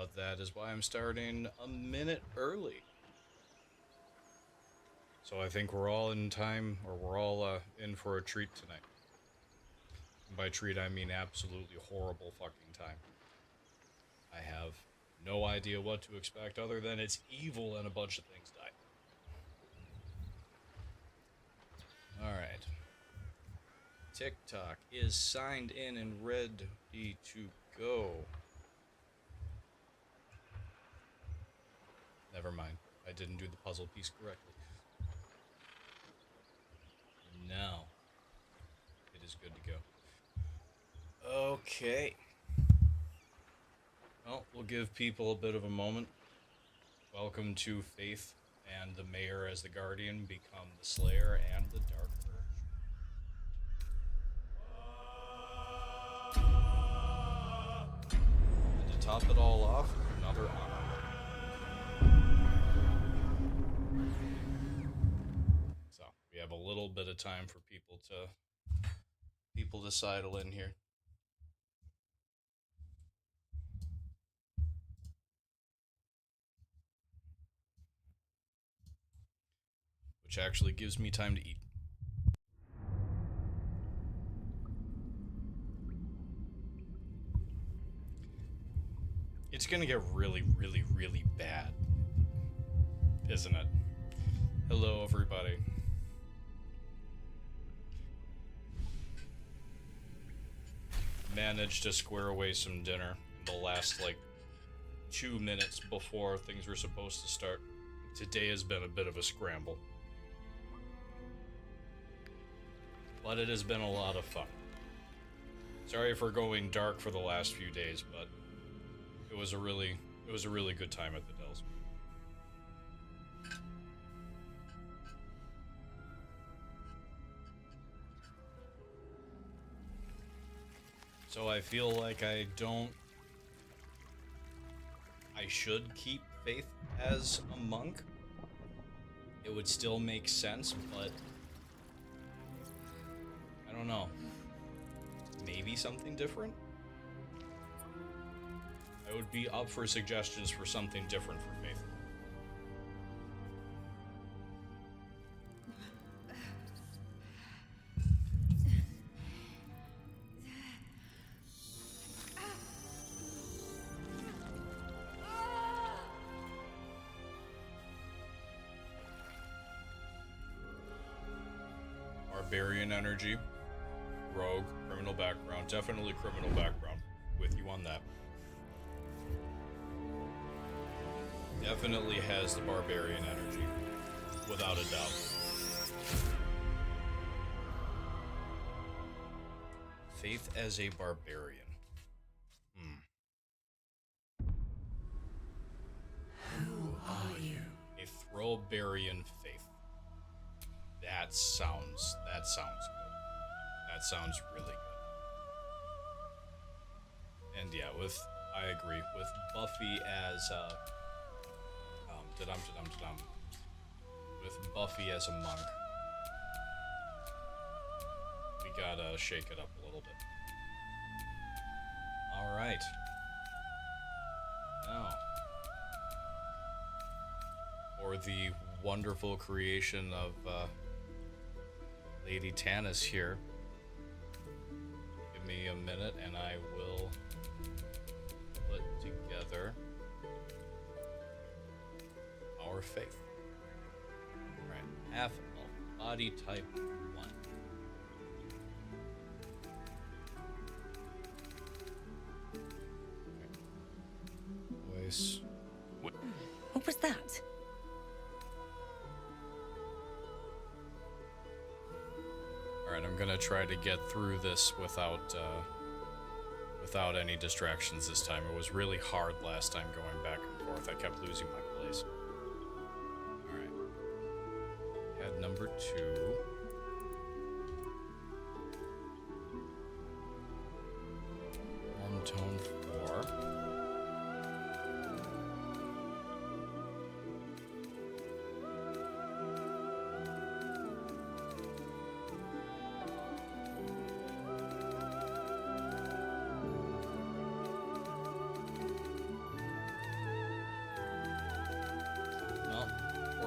But that is why I'm starting a minute early. So I think we're all in time, or we're all in for a treat tonight. And by treat, I mean absolutely horrible fucking time. I have no idea what to expect other than it's evil and a bunch of things die. Alright. TikTok is signed in and ready to go. Never mind. I didn't do the puzzle piece correctly. Now, it is good to go. Okay. Well, we'll give people a bit of a moment. Welcome to Faith and the Mayor as the Guardian become the Slayer and the Dark Urge. And to top it all off, another honor. So, we have a little bit of time for people to sidle in here. Which actually gives me time to eat. It's gonna get really, really, really bad, isn't it? Hello, everybody. Managed to square away some dinner in the last, 2 minutes before things were supposed to start. Today has been a bit of a scramble. But it has been a lot of fun. Sorry for going dark for the last few days, but it was a really good time at the Dells. So I feel like I should keep Faith as a monk. It would still make sense, but I don't know. Maybe something different? I would be up for suggestions for something different for Faith. Barbarian energy, rogue, criminal background, definitely criminal background. With you on that. Definitely has the barbarian energy, without a doubt. Faith as a barbarian. Who are you? A Throwbarian Faith. That sounds good. That sounds really good. And yeah, I agree with Buffy as with Buffy as a monk. We gotta shake it up a little bit. All right. Now, for the wonderful creation of Lady Tanis here. Give me a minute and I will put together our Faith. Alright, half elf, body type 1. Okay. Voice. What was that? Alright, I'm gonna try to get through this without any distractions this time. It was really hard last time going back and forth. I kept losing my place. Alright. Head number 2. Warm tone 4.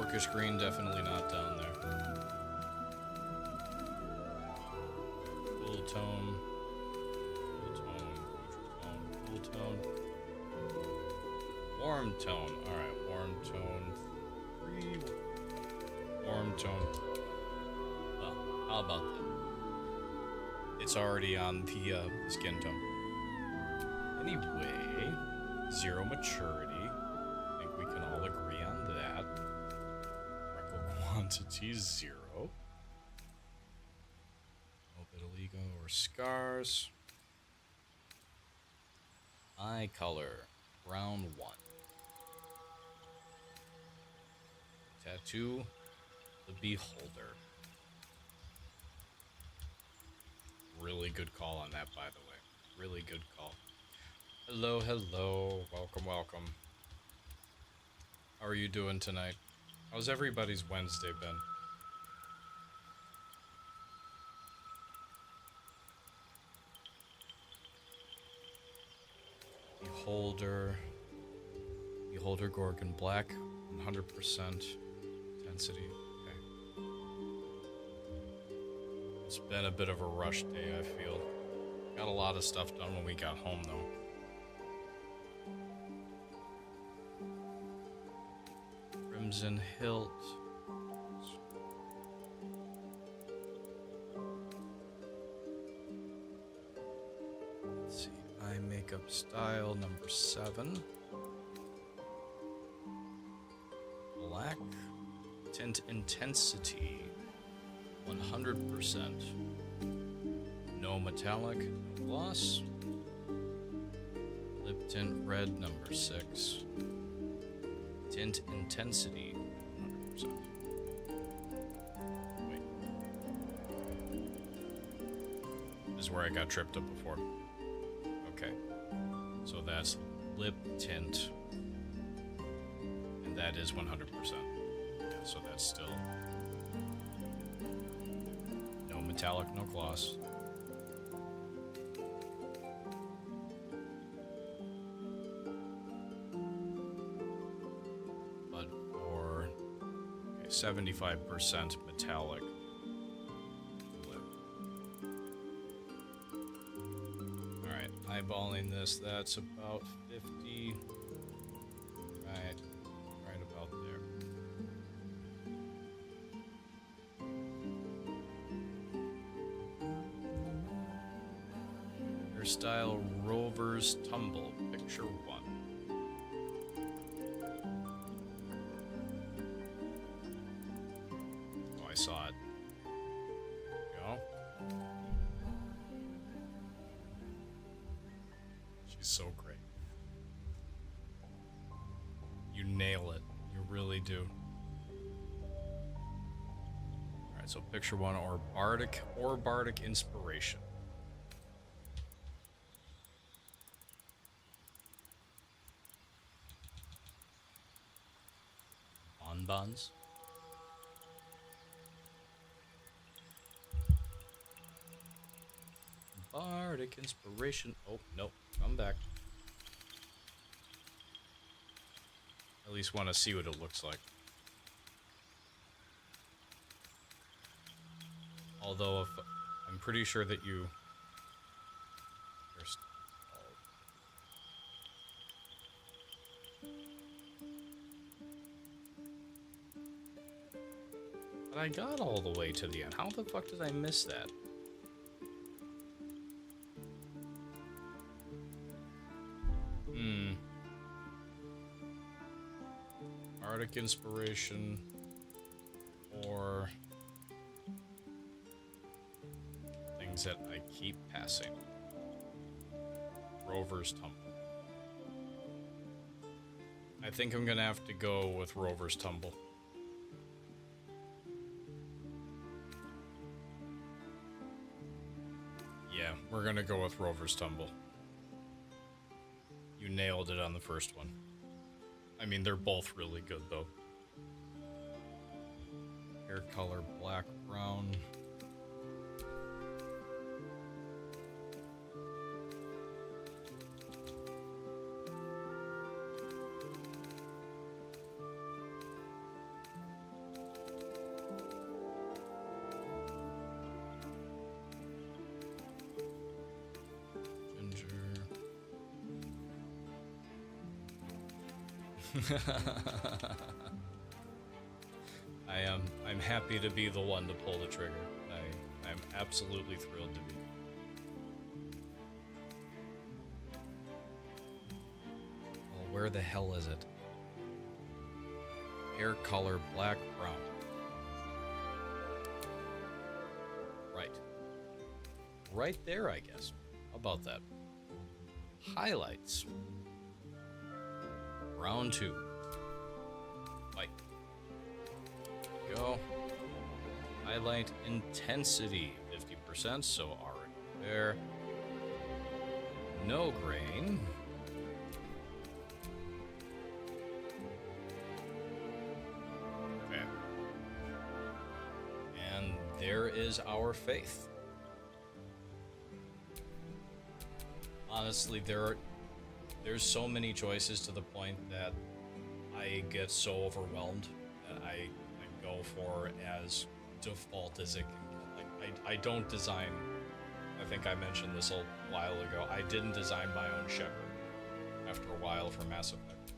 Orcish green, definitely not down there. Cool tone. Cool tone. Neutral tone. Cool tone. Warm tone. Alright, warm tone. 3. Warm tone. Well, how about that? It's already on the skin tone. Anyway, 0 maturity. I think we can all agree on that. Freckle quantity 0. No vitiligo or scars. Eye color, brown 1. Tattoo, the Beholder. Really good call on that, by the way. Really good call. Hello, hello. Welcome, welcome. How are you doing tonight? How's everybody's Wednesday been? Beholder. Beholder Gorgon Black. 100% intensity. Okay. It's been a bit of a rush day, I feel. Got a lot of stuff done when we got home, though. Crimson Hilt. Let's see. Eye makeup style number 7. Black. Tint intensity 100%. No metallic, no gloss. Lip tint red number 6. Tint intensity 100%. Wait. This is where I got tripped up before. Okay. So that's lip tint. And that is 100%. Yeah, so that's still no metallic, no gloss. But for 75% metallic lip. Alright, eyeballing this, that's about 50. Right about there. Hairstyle Rover's Tumble, picture 1. Oh, I saw it. Go. She's so great. You nail it. You really do. Alright, so picture 1 or Bardic Inspiration. Bonbons. Bardic Inspiration. Oh, nope. Come back. At least want to see what it looks like. Although, if I'm pretty sure that you... But I got all the way to the end. How the fuck did I miss that? Bardic Inspiration or things that I keep passing. Rover's Tumble. I think I'm gonna have to go with Rover's Tumble. Yeah, we're gonna go with Rover's Tumble. You nailed it on the first one. I mean, they're both really good, though. Hair color, black, brown. I'm happy to be the one to pull the trigger. I'm absolutely thrilled to be. Well, where the hell is it? Hair color black brown. Right. Right there, I guess. How about that? Highlights. Round 2. White. Go. Highlight intensity 50%, so already there. No grain. Okay. And there is our faith. Honestly, there's so many choices to the point that I get so overwhelmed that I go for as default as it can. Like I don't design. I think I mentioned this a while ago. I didn't design my own Shepard after a while for Mass Effect.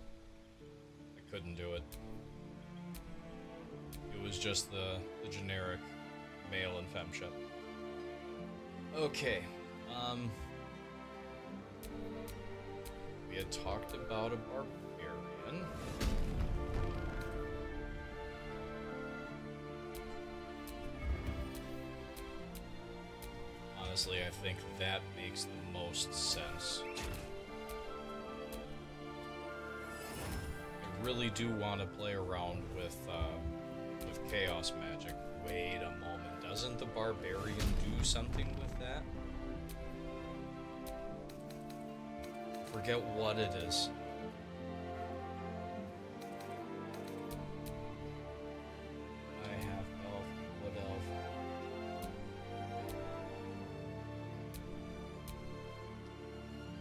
I couldn't do it. It was just the generic male and femme Shep. Okay. We had talked about a barbarian. Honestly, I think that makes the most sense. I really do want to play around with chaos magic. Wait a moment, doesn't the barbarian do something with that? Forget what it is. I have elf, wood elf.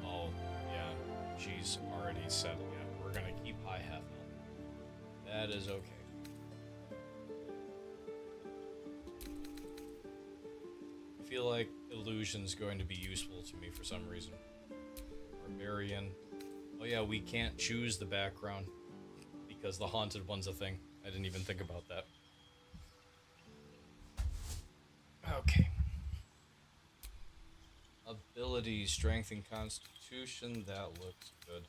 Oh, yeah, she's already said, yeah, we're gonna keep high half elf. That is okay. I feel like illusion's going to be useful to me for some reason. Barbarian. Oh yeah, we can't choose the background because the haunted one's a thing. I didn't even think about that. Okay. Ability, strength, and constitution. That looks good.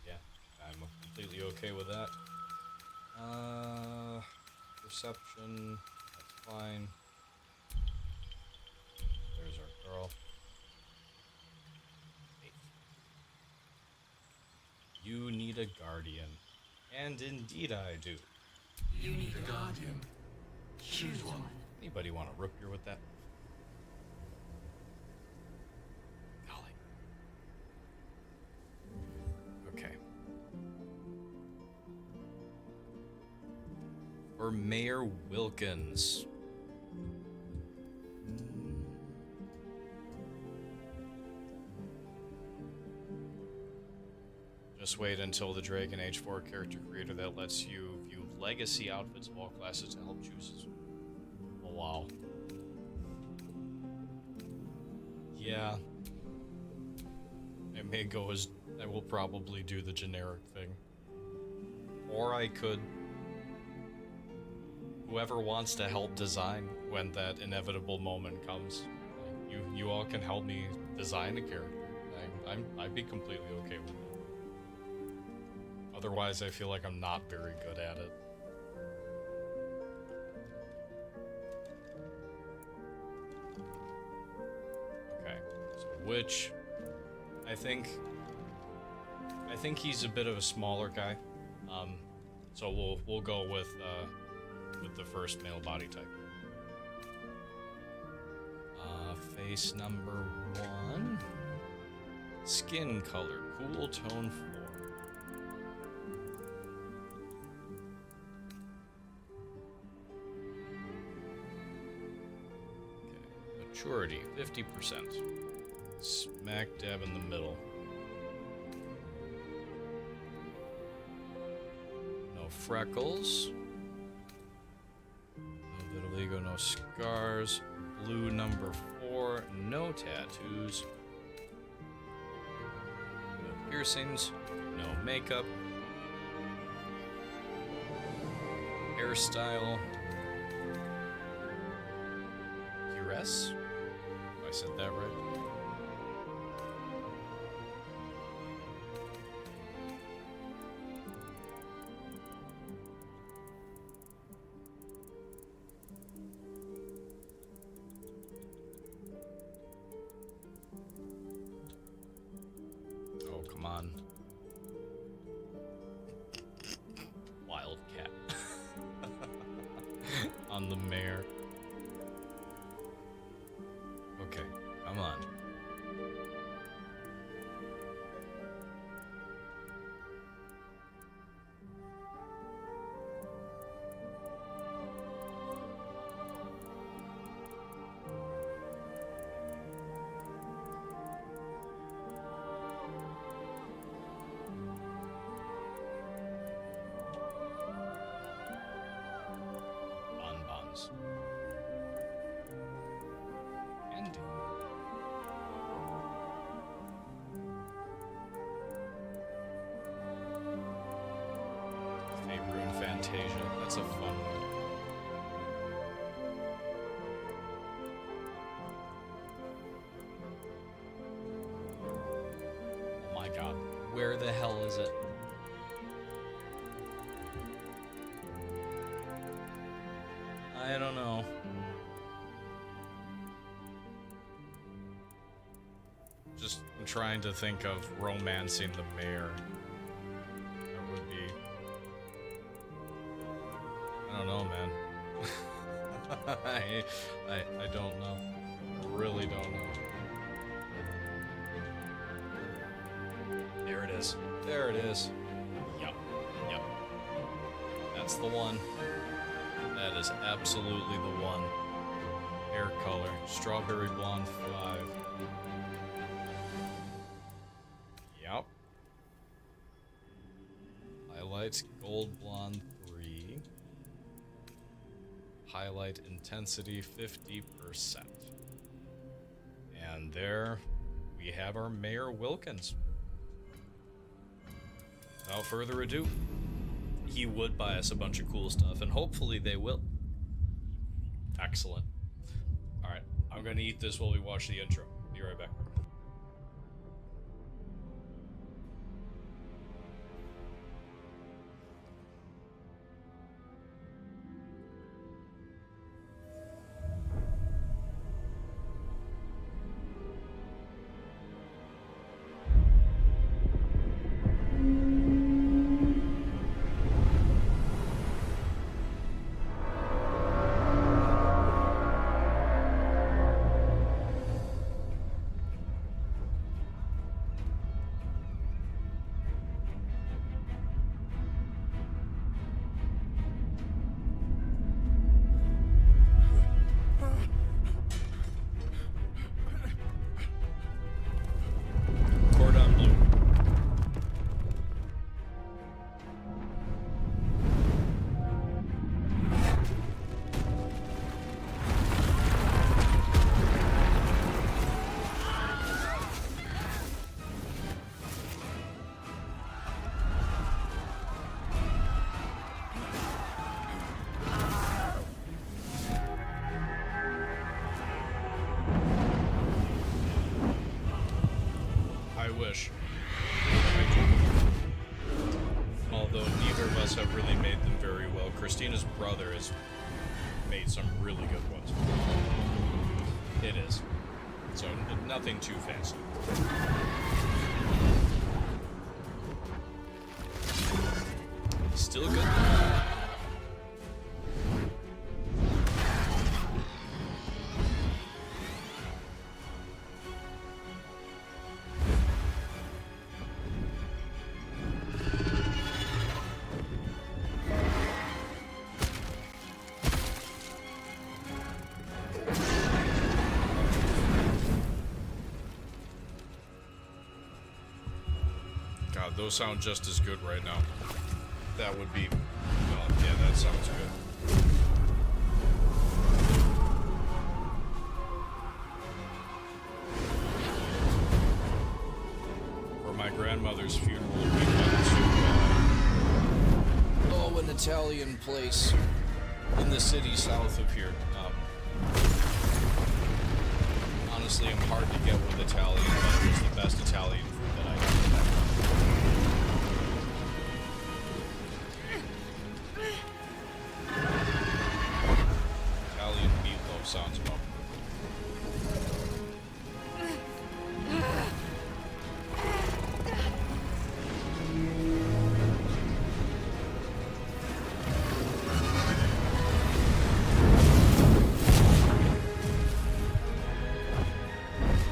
Yeah, I'm completely okay with that. Perception. That's fine. There's our girl. Faith. You need a guardian. And indeed I do. You need a guardian. Choose one. Anybody want to root beer with that? Golly. Okay. For Mayor Wilkins. Just wait until the Dragon Age 4 character creator that lets you view legacy outfits of all classes to help choose. Oh wow. Yeah. I may go as I will probably do the generic thing. Or I could. Whoever wants to help design when that inevitable moment comes. You all can help me design a character. I'd be completely okay with it. Otherwise, I feel like I'm not very good at it. Okay, so Witch, I think he's a bit of a smaller guy, so we'll go with the first male body type. Face number 1, skin color, cool tone 4. Maturity, 50%. Smack dab in the middle. No freckles. No vitiligo, no scars. Blue number 4, no tattoos. piercings, no makeup, hairstyle. Duress? If I said that right. Oh, come on. Wildcat. On the mare. Okay, come on. Bonbons. Candy. Faerun Fantasia. That's a fun one. Oh my god. Where the hell is it? I don't know. Just I'm trying to think of romancing the mayor. That would be... I don't know, man. I don't know. Really don't know. There it is. There it is. Yep. Yep. That's the one. That is absolutely the one. Hair color. Strawberry blonde 5. Yep. Highlights gold blonde 3. Highlight intensity 50%. And there we have our Mayor Wilkins. Without further ado, he would buy us a bunch of cool stuff, and hopefully they will. Excellent. Alright, I'm gonna eat this while we watch the intro. Be right back. Cordon bleu. I wish. I do. Although neither of us have really made them very well. Christina's brother has made some really good ones. It is. So nothing too fancy. Still good. God, those sound just as good right now. That would be... well, yeah, that sounds good. For my grandmother's funeral, we went to an Italian place in the city south of here. Honestly, I'm hard to get with Italian, but it was the best Italian food that I had. Italian meatloaf sounds about perfect.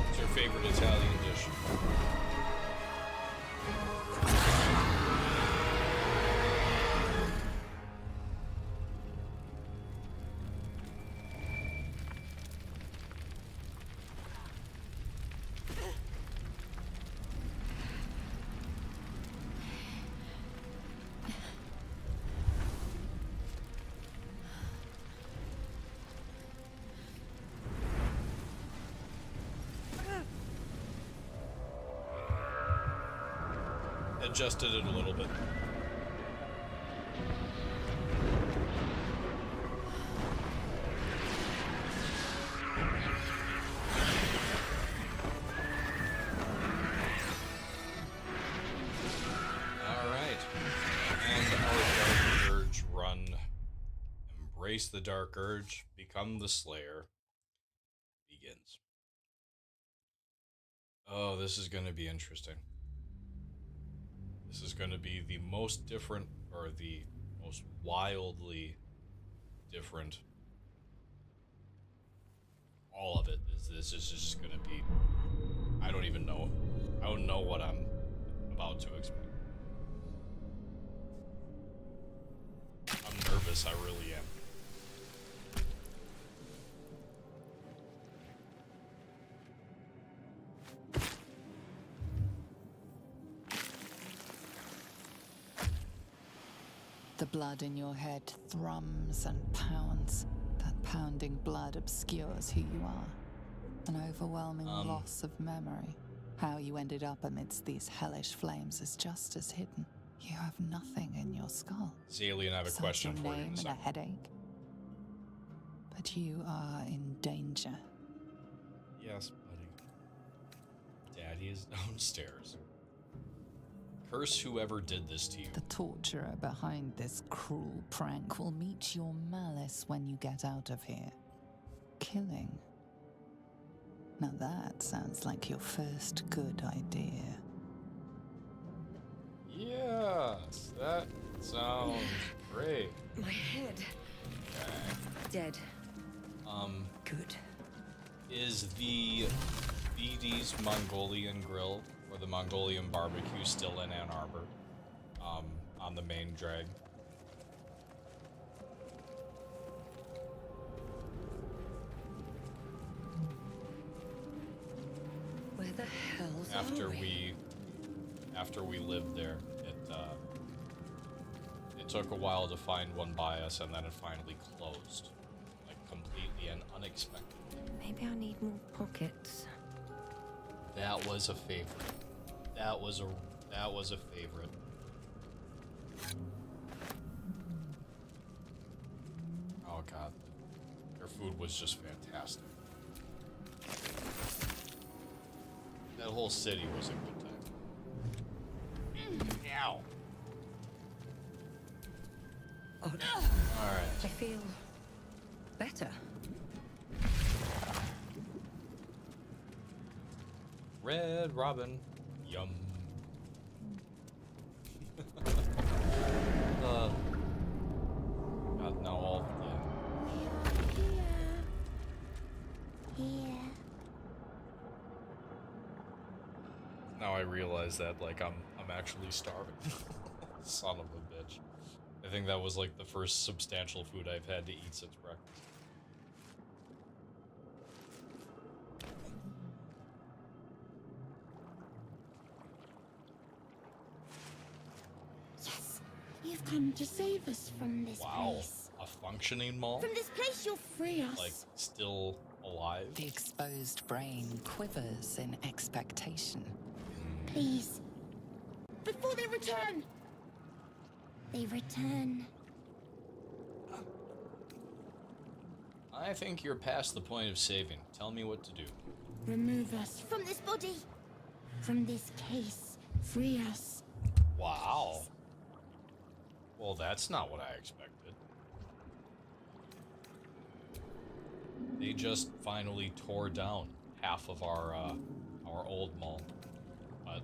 What's your favorite Italian dish? Adjusted it a little bit. Alright. And our Dark Urge run. Embrace the Dark Urge. Become the Slayer. Begins. Oh, this is going to be interesting. This is going to be the most different, or the most wildly different. All of it is. This is just going to be. I don't even know. I don't know what I'm about to expect. I'm nervous. I really am. The blood in your head thrums and pounds. That pounding blood obscures who you are. An overwhelming loss of memory. How you ended up amidst these hellish flames is just as hidden. You have nothing in your skull. Zalian, I have a Besides question your for you in name a and a second. headache. But you are in danger. Yes, buddy. Daddy is downstairs. Curse whoever did this to you. The torturer behind this cruel prank will meet your malice when you get out of here. Killing. Now that sounds like your first good idea. Yes, that sounds great. My head. Dead. Good. Is the BD's Mongolian Grill or the Mongolian barbecue still in Ann Arbor? On the main drag. Where the hell's After we lived there, it took a while to find one by us, and then it finally closed, like completely and unexpectedly. Maybe I need more pockets. That was a favorite. That was a favorite. Oh god, their food was just fantastic. That whole city was a good time. Ow. Oh, Alright. I feel better. Red Robin. Yum. God, no, all. Here. Now I realize that, like, I'm actually starving. Son of a bitch. I think that was, like, the first substantial food I've had to eat since breakfast. Yes, you've come to save us from this Wow. place. A functioning mall? From this place, you'll free us. Like, still alive? The exposed brain quivers in expectation. Please, before they return! They return. I think you're past the point of saving. Tell me what to do. Remove us from this body. From this case. Free us. Wow. Well, that's not what I expected. They just finally tore down half of our old mall.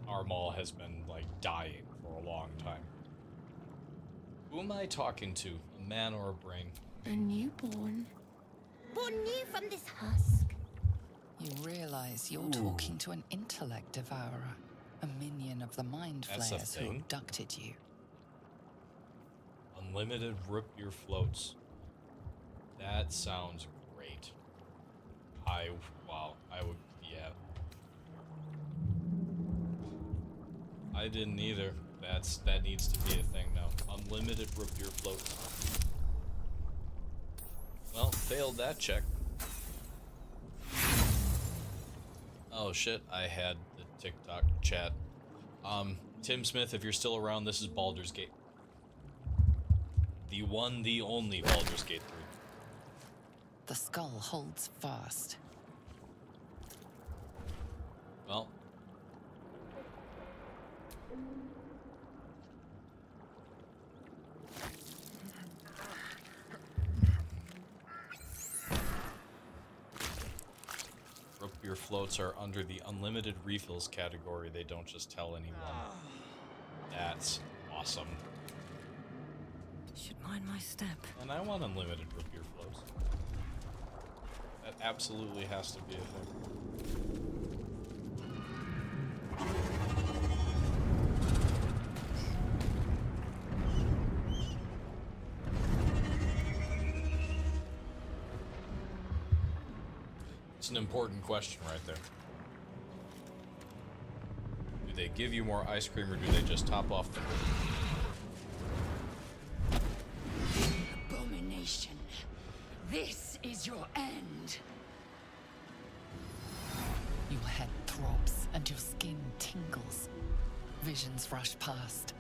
Our mall has been, like, dying for a long time. Who am I talking to? A man or a brain? A newborn. Born new from this husk. You realize you're talking to an intellect devourer, a minion of the mind That's a flayers who thing? abducted you. Unlimited root beer floats. That sounds great. I would, yeah. I didn't either. That needs to be a thing now. Unlimited root beer floats. Well, failed that check. Oh shit, I had the TikTok chat. Tim Smith, if you're still around, this is Baldur's Gate. The one, the only Baldur's Gate 3. The skull holds fast. Well. Root beer floats are under the unlimited refills category. They don't just tell anyone. That's awesome. Should mind my step. And I want unlimited root beer floats. That absolutely has to be a thing. It's an important question right there. Do they give you more ice cream or do they just top off the roof? Abomination. This is your end. Your head throbs and your skin tingles. Visions rush past.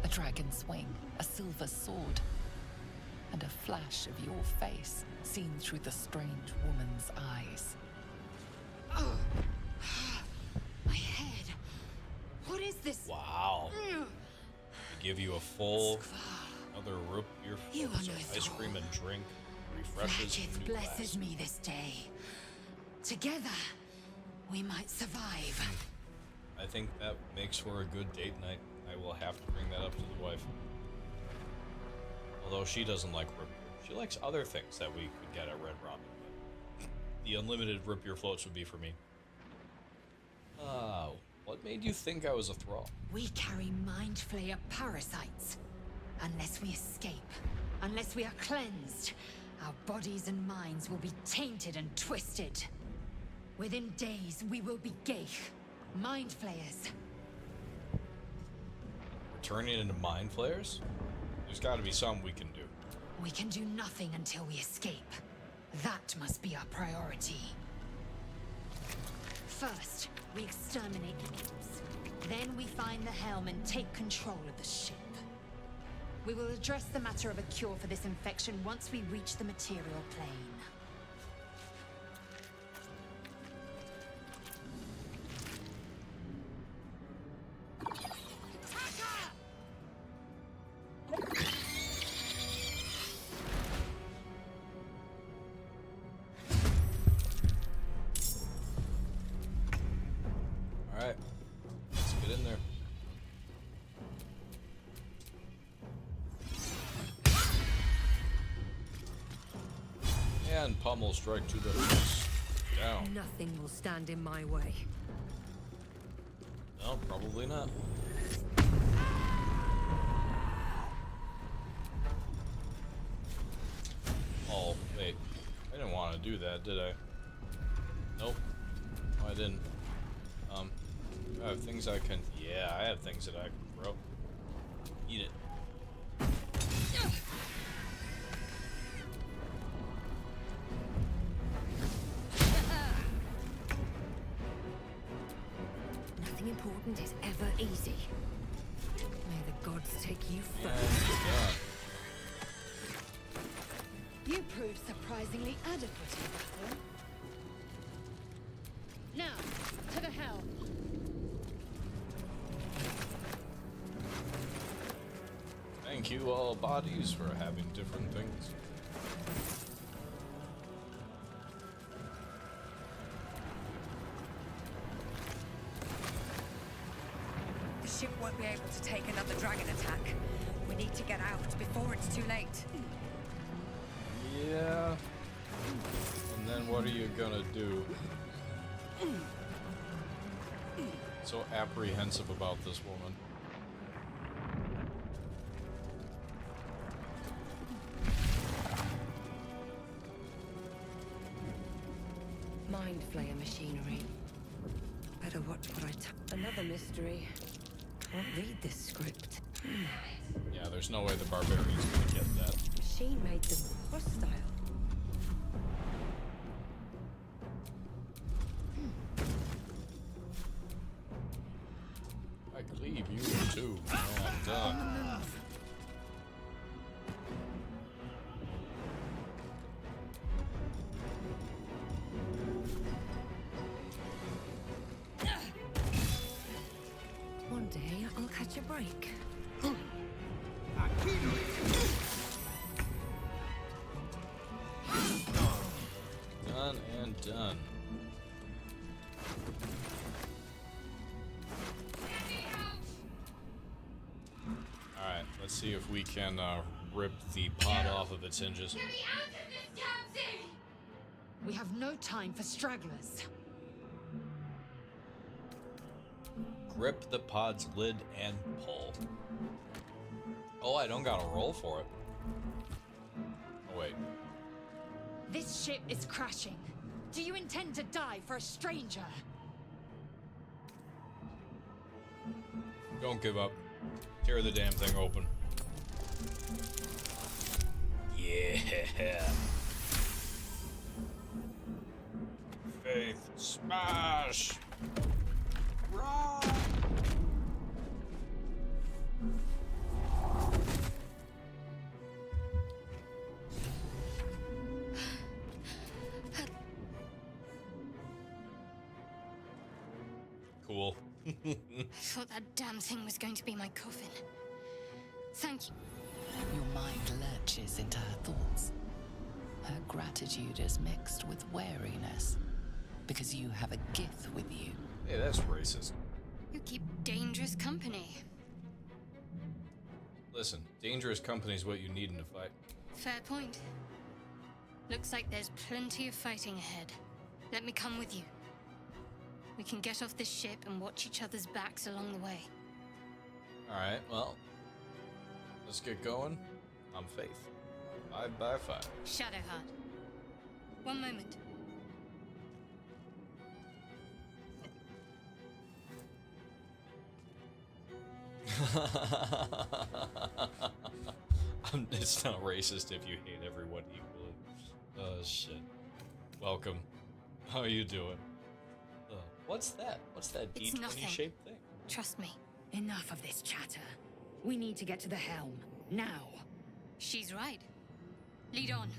A dragon's wing, a silver sword, and a flash of your face seen through the strange woman's eyes. My head. What is this? Wow. They give you a full other root beer You floats are or no ice thrall. cream and drink refreshes Ratcheth from new blesses glass. me this day. Together, we might survive. I think that makes for a good date night. I will have to bring that up to the wife. Although she doesn't like root beer. She likes other things that we could get at Red Robin. But the unlimited root beer floats would be for me. What made you think I was a thrall? We carry mind flayer parasites. Unless we escape, unless we are cleansed, our bodies and minds will be tainted and twisted. Within days, we will be Geich, mind flayers. We're turning into mind flayers? There's gotta be something we can do. We can do nothing until we escape. That must be our priority. First, we exterminate the imps. Then we find the helm and take control of the ship. We will address the matter of a cure for this infection once we reach the material plane. Alright. Let's get in there. And pummel strike to the face. Down. Nothing will stand in my way. No, probably not. Oh, wait. I didn't want to do that, did I? Nope. No, I didn't. I have things I can... Yeah, I have things that I can throw. Eat it. Nothing important is ever easy. May the gods take you And first. done. You proved surprisingly adequate in battle. Now, to the helm. Thank you, all bodies, for having different things. The ship won't be able to take another dragon attack. We need to get out before it's too late. Yeah. And then what are you gonna do? So apprehensive about this woman. Mind flayer machinery. Better watch what I Another mystery. Can't read this script. Yeah, there's no way the barbarian's gonna get that. Machine made them hostile. I believe you too. And done. One day I'll catch a break. Done and done. Alright, let's see if we can rip the pod off of its hinges. Get me out of this damn thing! We have no time for stragglers. Grip the pod's lid and pull. Oh, I don't gotta roll for it. Oh, wait. This ship is crashing. Do you intend to die for a stranger? Don't give up. Tear the damn thing open. Yeah. Faith, smash! Run! Cool. I thought that damn thing was going to be my coffin. Thank you. Your mind lurches into her thoughts. Her gratitude is mixed with wariness, because you have a Gith with you. Hey, that's racist. You keep dangerous company. Listen, dangerous company is what you need in a fight. Fair point. Looks like there's plenty of fighting ahead. Let me come with you. We can get off this ship and watch each other's backs along the way. Alright, well, let's get going. I'm Faith. 5x5. Shadowheart. One moment. It's not racist if you hate everyone equally. Oh, shit. Welcome. How you doing? What's that? What's that It's D20 nothing. shaped thing? Trust me. Enough of this chatter. We need to get to the helm. Now. She's right. Lead on.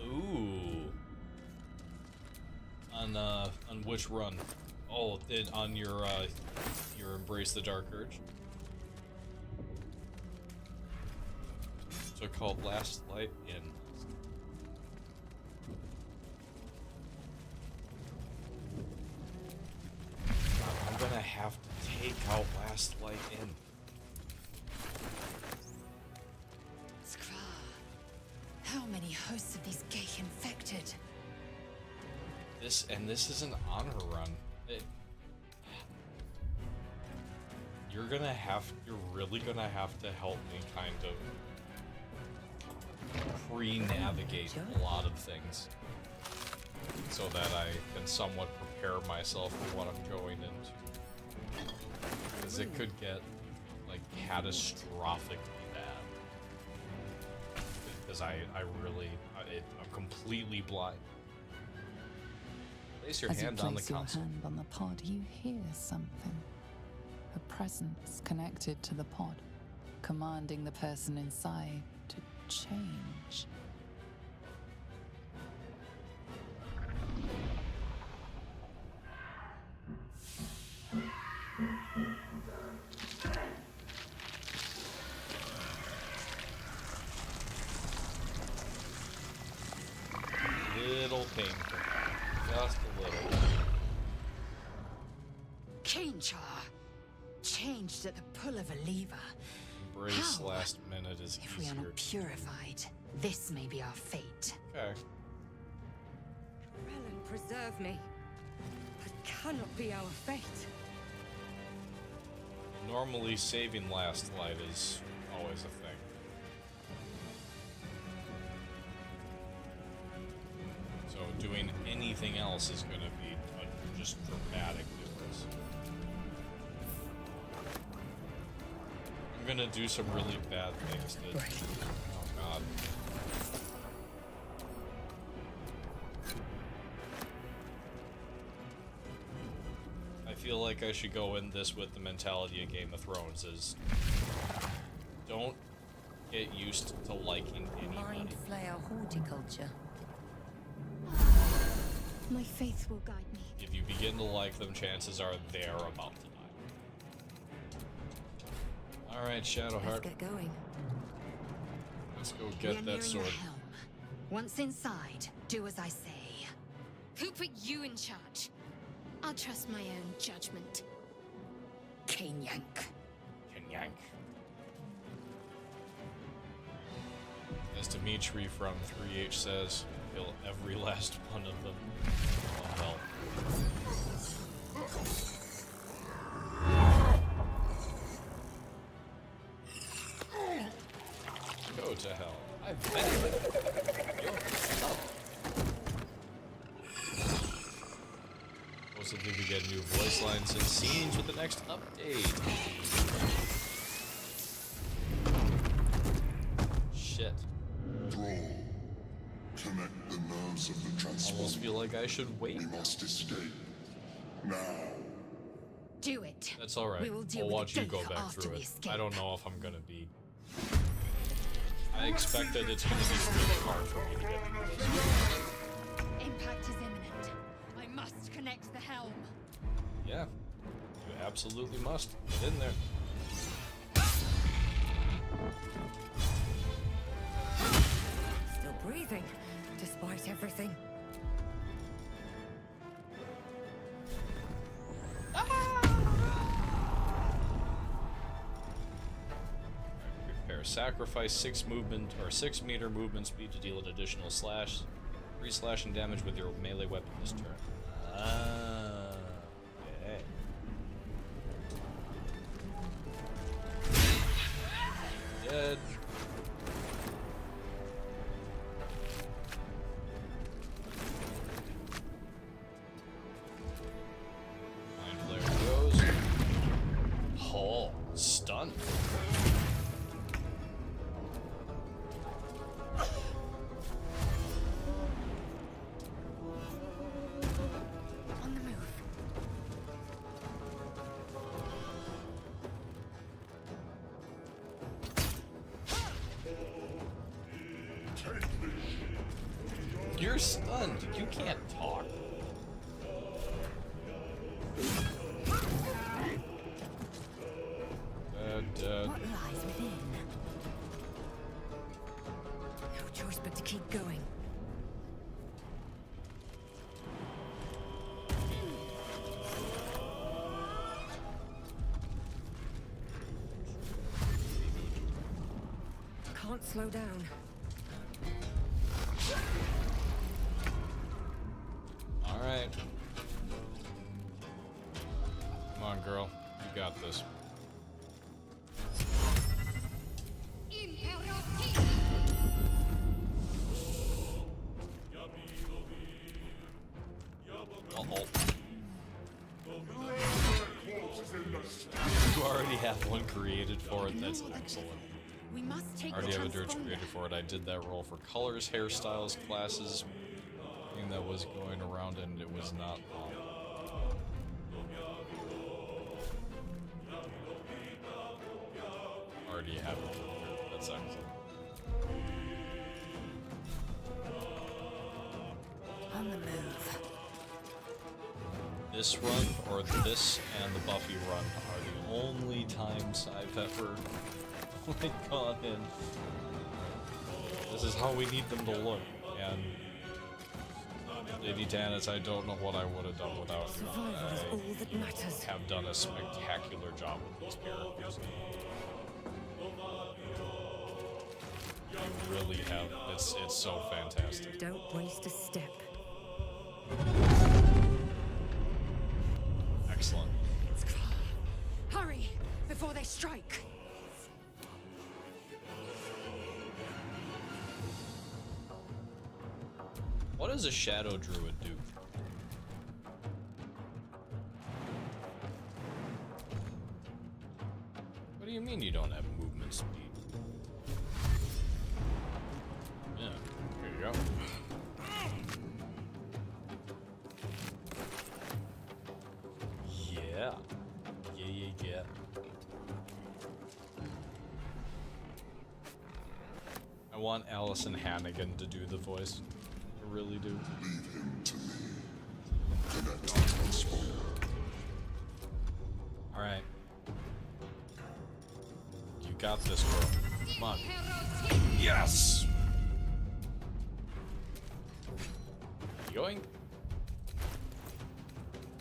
Ooh. On which run? Oh, on your Embrace the Dark Urge. So called Last Light in. I'm gonna have to take out Last Light in. Skra. How many hosts of these gay infected? This is an honor run. You're really gonna have to help me kind of pre-navigate a lot of things so that I can somewhat prepare myself for what I'm going into. Because it could get like catastrophically bad. Because I'm completely blind. Place your As you hand on the place your console. hand on the pod, you hear something. a presence connected to the pod, commanding the person inside to change. Little painful. Just a little. Cainchar, changed at the pull of a lever. Embrace How? last minute is If we are easier. not purified, this may be our fate. Okay. Relin, preserve me. That cannot be our fate. Normally, saving last light is always a thing. So doing anything else is going to be a just dramatic difference. I'm going to do some really bad things that... Oh, God. I feel like I should go in this with the mentality of Game of Thrones is don't get used to liking anybody. Mind flayer horticulture. My faith will guide me. If you begin to like them, chances are they're about to die. Alright, Let's Shadowheart, get going. let's go We are get that nearing sword. the helm. Once inside, do as I say. Who put you in charge? I'll trust my own judgment. Cainyank. Yank. As Dimitri from 3H says, kill every last one of them. Oh, hell. Go to hell. I've been. You're up. Supposedly we get new voice lines and scenes with the next update. Shit. Thrall, connect the nerves of the Almost transport. feel like I should wait. We must escape. Now. Do it. That's alright. We will deal I'll with watch the you go Ghaik back after through we it. escape. I don't know if I'm gonna be... I expect that it's gonna be really hard for me to get through this. Impact is imminent. I must connect the helm. Yeah. You absolutely must. Get in there. Still breathing, despite everything. Prepare. Sacrifice 6 meter movement speed to deal an additional slash. 3 slashing damage with your melee weapon this turn. Ah. Okay. Dead. Mind Flayer goes. Oh, stun. On the move. You're stunned. You can't talk. Dead. What lies within? No choice but to keep going. Can't slow down. Alright. Come on, girl. You got this. Uh-oh. You already have one created for it. That's excellent. We must take I already the have a dirge transponder. created for it. I did that roll for colors, hairstyles, classes, thing that was going around, and it was not long. happy with her. That's excellent. On the move. This run, or this and the Buffy run, are the only times I've ever like gone in. This is how we need them to look, and Lady Tannis, I don't know what I would have done without her. Survival is all that matters. Have done a spectacular job with these characters. You really have. It's so fantastic. Don't waste a step. Excellent. Hurry, before they strike. What does a Shadow Druid do? What do you mean you don't have movement speed? Yeah, here you go. Yeah. Yeah. I want Allison Hannigan to do the voice. I really do. Leave him to me. Connect the transponder. Alright. You got this, girl. Come on. Yes! Yoink.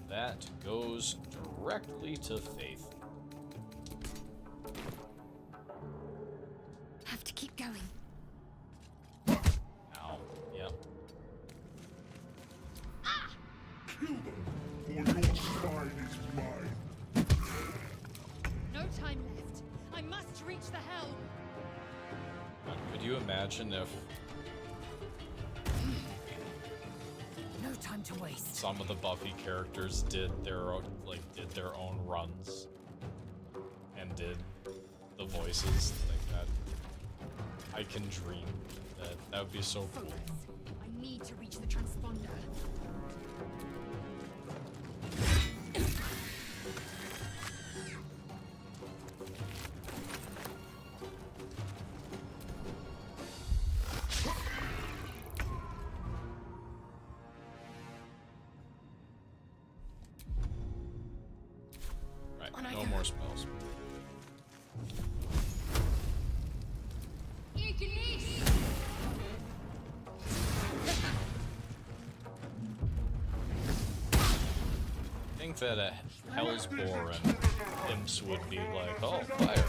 That goes directly to Faith. Have to keep going. Ow. Yep. Kill them, or your spine is mine. No time left. I must reach the helm. Could you imagine if No time to waste. some of the Buffy characters did their own runs and did the voices like that? I can dream that. That would be so cool. Focus. I need to reach the transponder. Right, no more spells. I think that a Hellsbore and Imps would be like, oh, fire.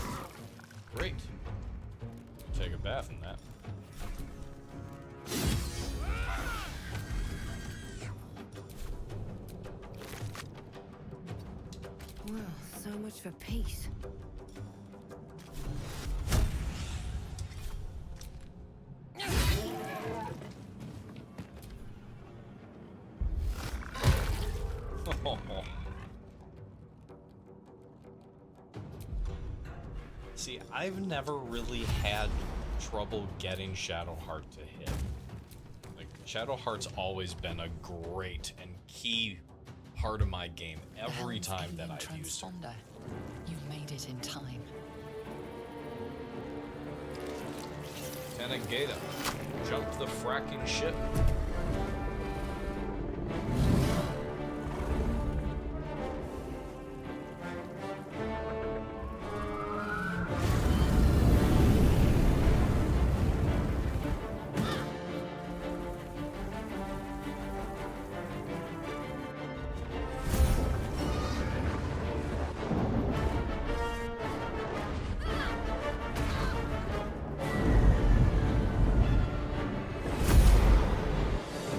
Great. Take a bath in that. Well, so much for peace. See, I've never really had trouble getting Shadowheart to hit. Like, Shadowheart's always been a great and key part of my game every Helm's time that alien I've used it. transponder. You've made it in time. Lieutenant Gata, jump the fracking ship.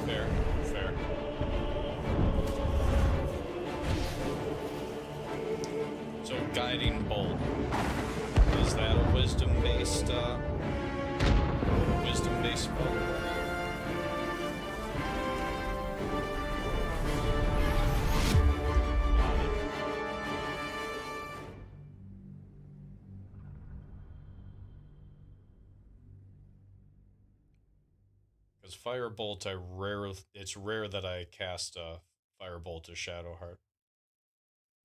Fair, fair. So, Guiding Bolt. Is that a wisdom-based spell? Because Firebolt, it's rare that I cast Firebolt as Shadowheart.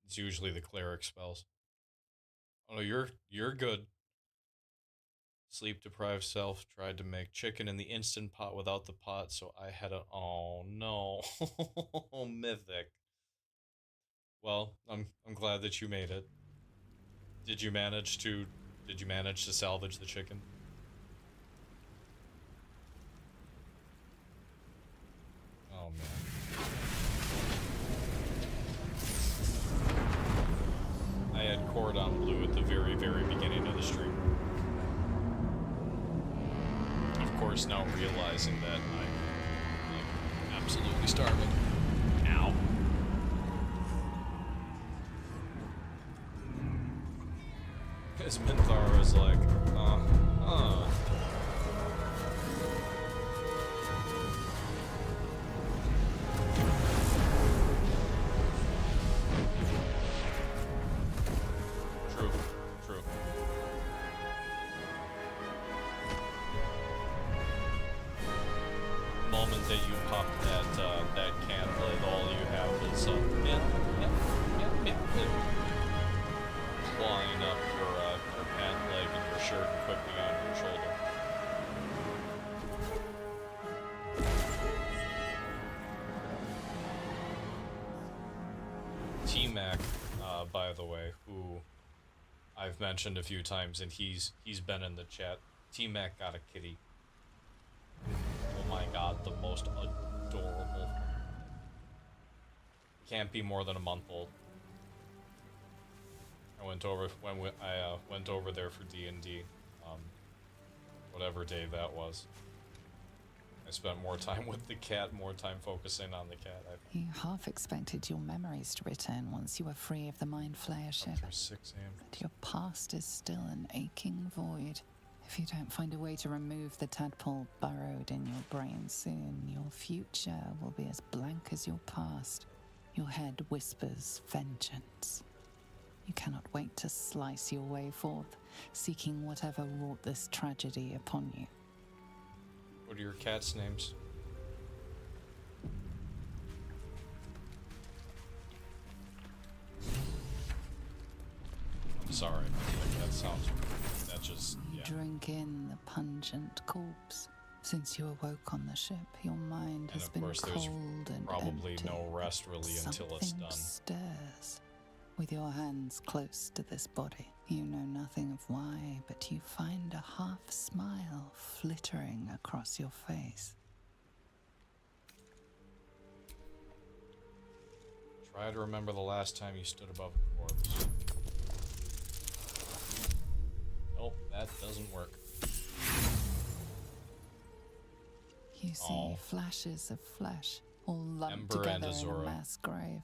It's usually the cleric spells. Oh, you're good. Sleep deprived self tried to make chicken in the instant pot without the pot, so I had a. Oh no, Mythic. Well, I'm glad that you made it. Did you manage to salvage the chicken? Oh man. I had cordon bleu at the very, very beginning of the stream. Of course, now realizing that I'm absolutely starving. Ow. Because Minthara is like, True, true. The moment that you pop that can lid, all you have is clawing up your pant leg and your shirt and quickly onto your shoulder. T-Mac, by the way, who I've mentioned a few times, and he's been in the chat. T-Mac got a kitty. Oh my god, the most adorable. Can't be more than a month old. I went over I went over there for D&D, whatever day that was. I spent more time with the cat, more time focusing on the cat. You half expected your memories to return once you were free of the Mind Flayer ship. After 6 a.m. But your past is still an aching void. If you don't find a way to remove the tadpole burrowed in your brain soon, your future will be as blank as your past. Your head whispers vengeance. You cannot wait to slice your way forth, seeking whatever wrought this tragedy upon you. What are your cats' names? I'm sorry, that sounds. That just. Yeah. Drink in the pungent corpse. Since you awoke on the ship, your mind has been course, cold and probably empty. no rest really until it's Something done. stirs. With your hands close to this body, you know nothing of why, but you find a half smile flittering across your face. Try to remember the last time you stood above a corpse. Nope, that doesn't work. You see Oh. flashes of flesh, all lumped Ember and together in a Azura. mass grave.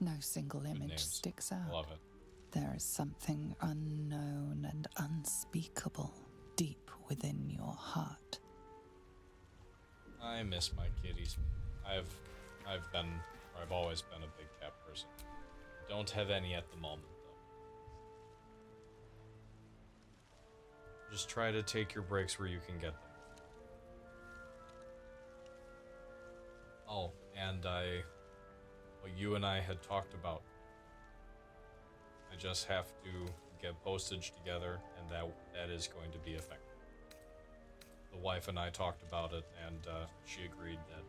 No single image names. sticks out. Love it. There is something unknown and unspeakable deep within your heart. I miss my kitties. I've always been a big cat person. Don't have any at the moment though. Just try to take your breaks where you can get them. Oh, and what you and I had talked about. I just have to get postage together, and that is going to be effective. The wife and I talked about it, and she agreed that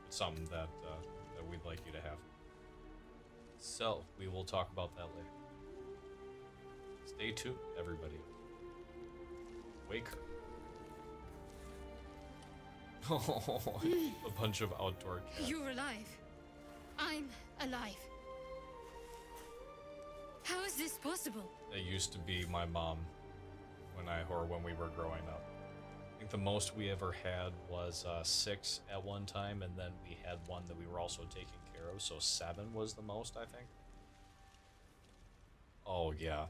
it's something that we'd like you to have. So we will talk about that later. Stay tuned, everybody. Wake her. A bunch of outdoor cats. You're alive. I'm alive. How is this possible? That used to be my mom when we were growing up. I think the most we ever had was 6 at one time, and then we had one that we were also taking care of, so 7 was the most, I think. Oh yeah,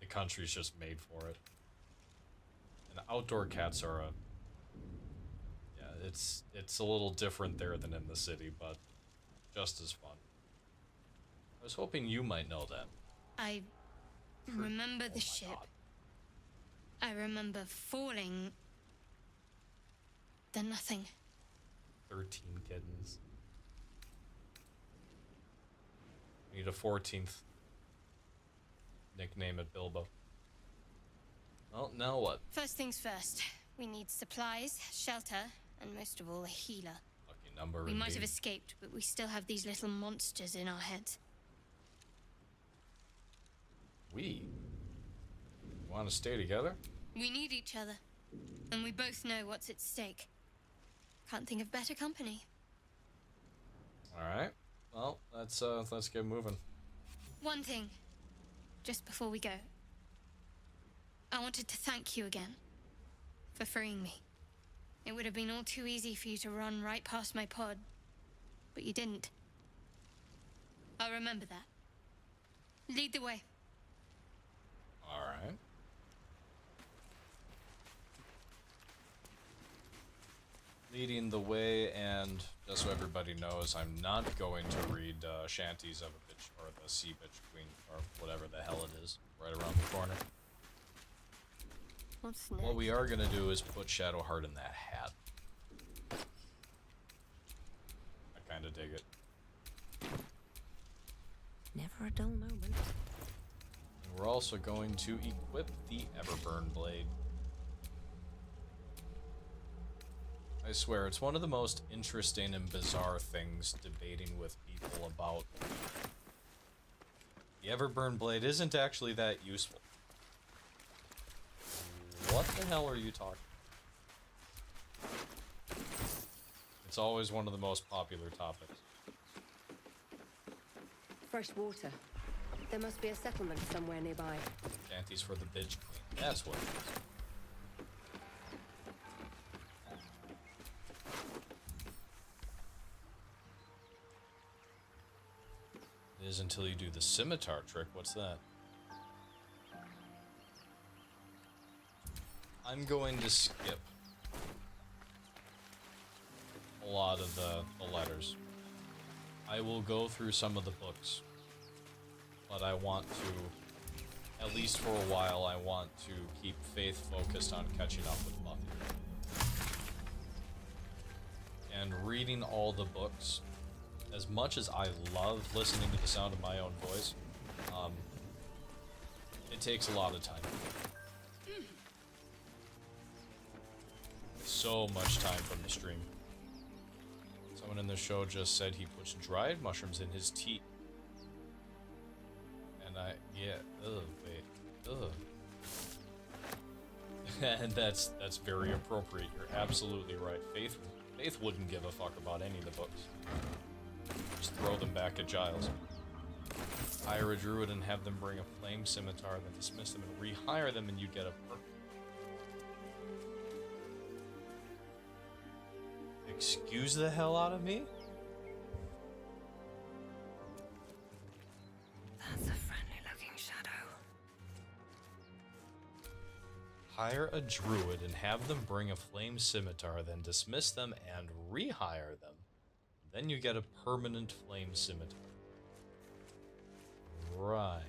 the country's just made for it. And outdoor cats are it's a little different there than in the city, but just as fun. I was hoping you might know that. I remember Oh the my ship. God. I remember falling. Then nothing. 13 kittens. Need a 14th. Nickname it Bilbo. Well, now what? First things first. We need supplies, shelter, and most of all, a healer. Lucky number. We might have indeed. escaped, but we still have these little monsters in our heads. We want to stay together? We need each other, and we both know what's at stake. Can't think of better company. All right. Well, let's get moving. One thing, just before we go. I wanted to thank you again for freeing me. It would have been all too easy for you to run right past my pod, but you didn't. I'll remember that. Lead the way. All right. Leading the way, and just so everybody knows, I'm not going to read Shanties of a Bitch or the Sea Bitch Queen or whatever the hell it is right around the corner. What's next? What we are gonna do is put Shadowheart in that hat. I kind of dig it. Never a dull moment. And we're also going to equip the Everburn Blade. I swear, it's one of the most interesting and bizarre things debating with people about the Everburn Blade isn't actually that useful. What the hell are you talking about? It's always one of the most popular topics. Fresh water. There must be a settlement somewhere nearby. Shanties for the Bitch Queen. That's what it is. It is until you do the scimitar trick. What's that? I'm going to skip a lot of the letters. I will go through some of the books, but I want to, at least for a while, I want to keep Faith focused on catching up with Buffy. And reading all the books, as much as I love listening to the sound of my own voice, it takes a lot of time. So much time from the stream. Someone in the show just said he puts dried mushrooms in his tea. And and that's very appropriate. You're absolutely right. Faith wouldn't give a fuck about any of the books. Just throw them back at Giles. Hire a druid and have them bring a flame scimitar, then dismiss them and rehire them, and you get a perk. Excuse the hell out of me? That's a friendly-looking shadow. Hire a druid and have them bring a flame scimitar, then dismiss them and rehire them. Then you get a permanent flame scimitar. Right.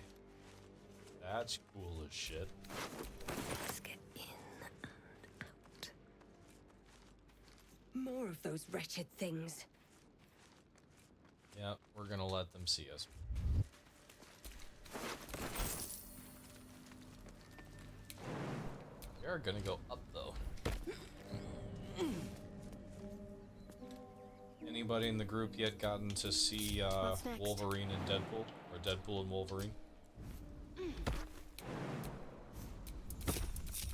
That's cool as shit. Let's get in and out. More of those wretched things. Yeah, we're gonna let them see us. We are gonna go up though. Anybody in the group yet gotten to see What's next? Wolverine and Deadpool? Or Deadpool and Wolverine?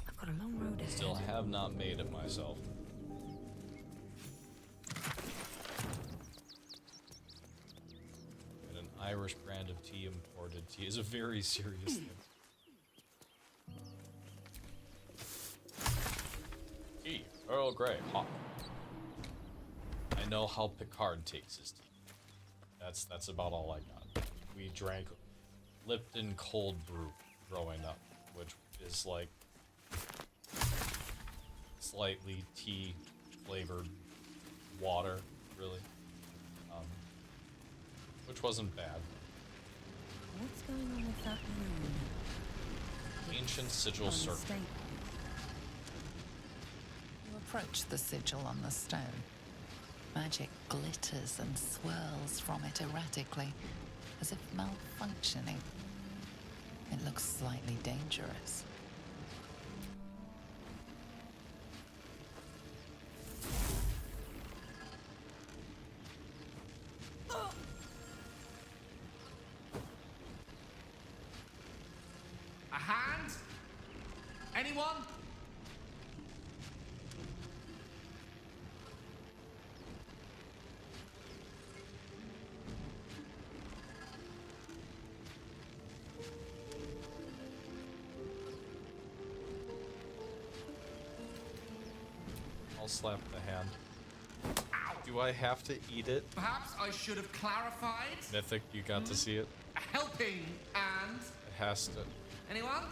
I've got a long road ahead. Still have not made it myself. And an Irish brand of tea imported tea is a very serious thing. Tea, Earl Grey, hot. I know how Picard takes his tea. That's about all I got. We drank Lipton cold brew growing up, which is like slightly tea flavored water, really, which wasn't bad. What's going on with that room? Ancient sigil On the circle. stake. You approach the sigil on the stone. Magic glitters and swirls from it erratically, as if malfunctioning. It looks slightly dangerous. Anyone? I'll slap the hand. Do I have to eat it? Perhaps I should have clarified. Mythic, you got to see it? A helping hand. It has to. Anyone?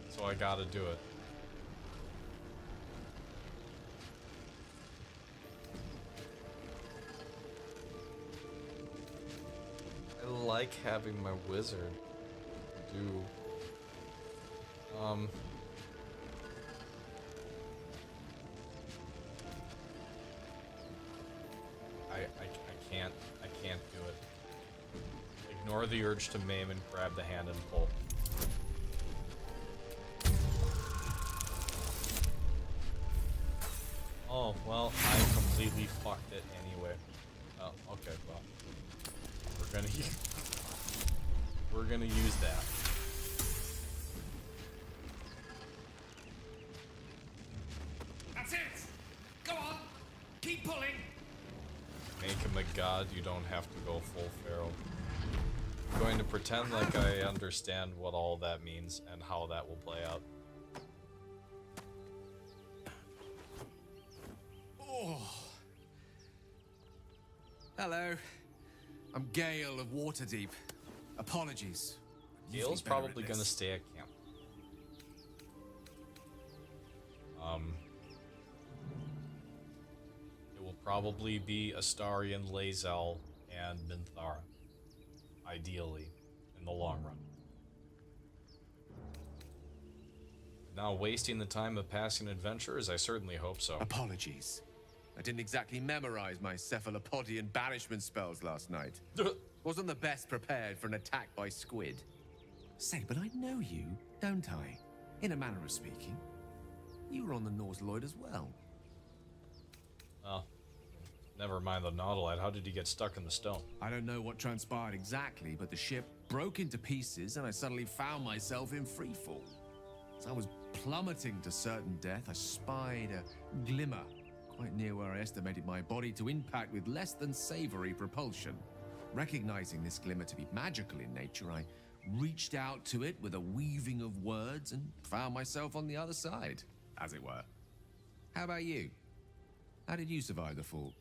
So I gotta do it. I like having my wizard do. I can't do it. Ignore the urge to maim and grab the hand and pull. Oh, well, I completely fucked it anyway. Oh, okay, well. We're gonna use that. That's it! Go on! Keep pulling! Make him a god, you don't have to go full feral. I'm going to pretend like I understand what all that means and how that will play out. Oh. Hello. I'm Gale of Waterdeep. Apologies. I'm usually Gale's better at probably this. gonna stay at camp. It will probably be Astarion, Lae'zel, and Minthara. Ideally, in the long run. Now wasting the time of passing adventures, I certainly hope so. Apologies. I didn't exactly memorize my cephalopodian banishment spells last night. Wasn't the best prepared for an attack by squid. Say, but I know you, don't I? In a manner of speaking. You were on the Norse Lloyd as well. Oh. Never mind the Nautiloid. How did he get stuck in the stone? I don't know what transpired exactly, but the ship broke into pieces and I suddenly found myself in freefall. As I was plummeting to certain death, I spied a glimmer quite near where I estimated my body to impact with less than savory propulsion. Recognizing this glimmer to be magical in nature, I reached out to it with a weaving of words and found myself on the other side, as it were. How about you? How did you survive the fall?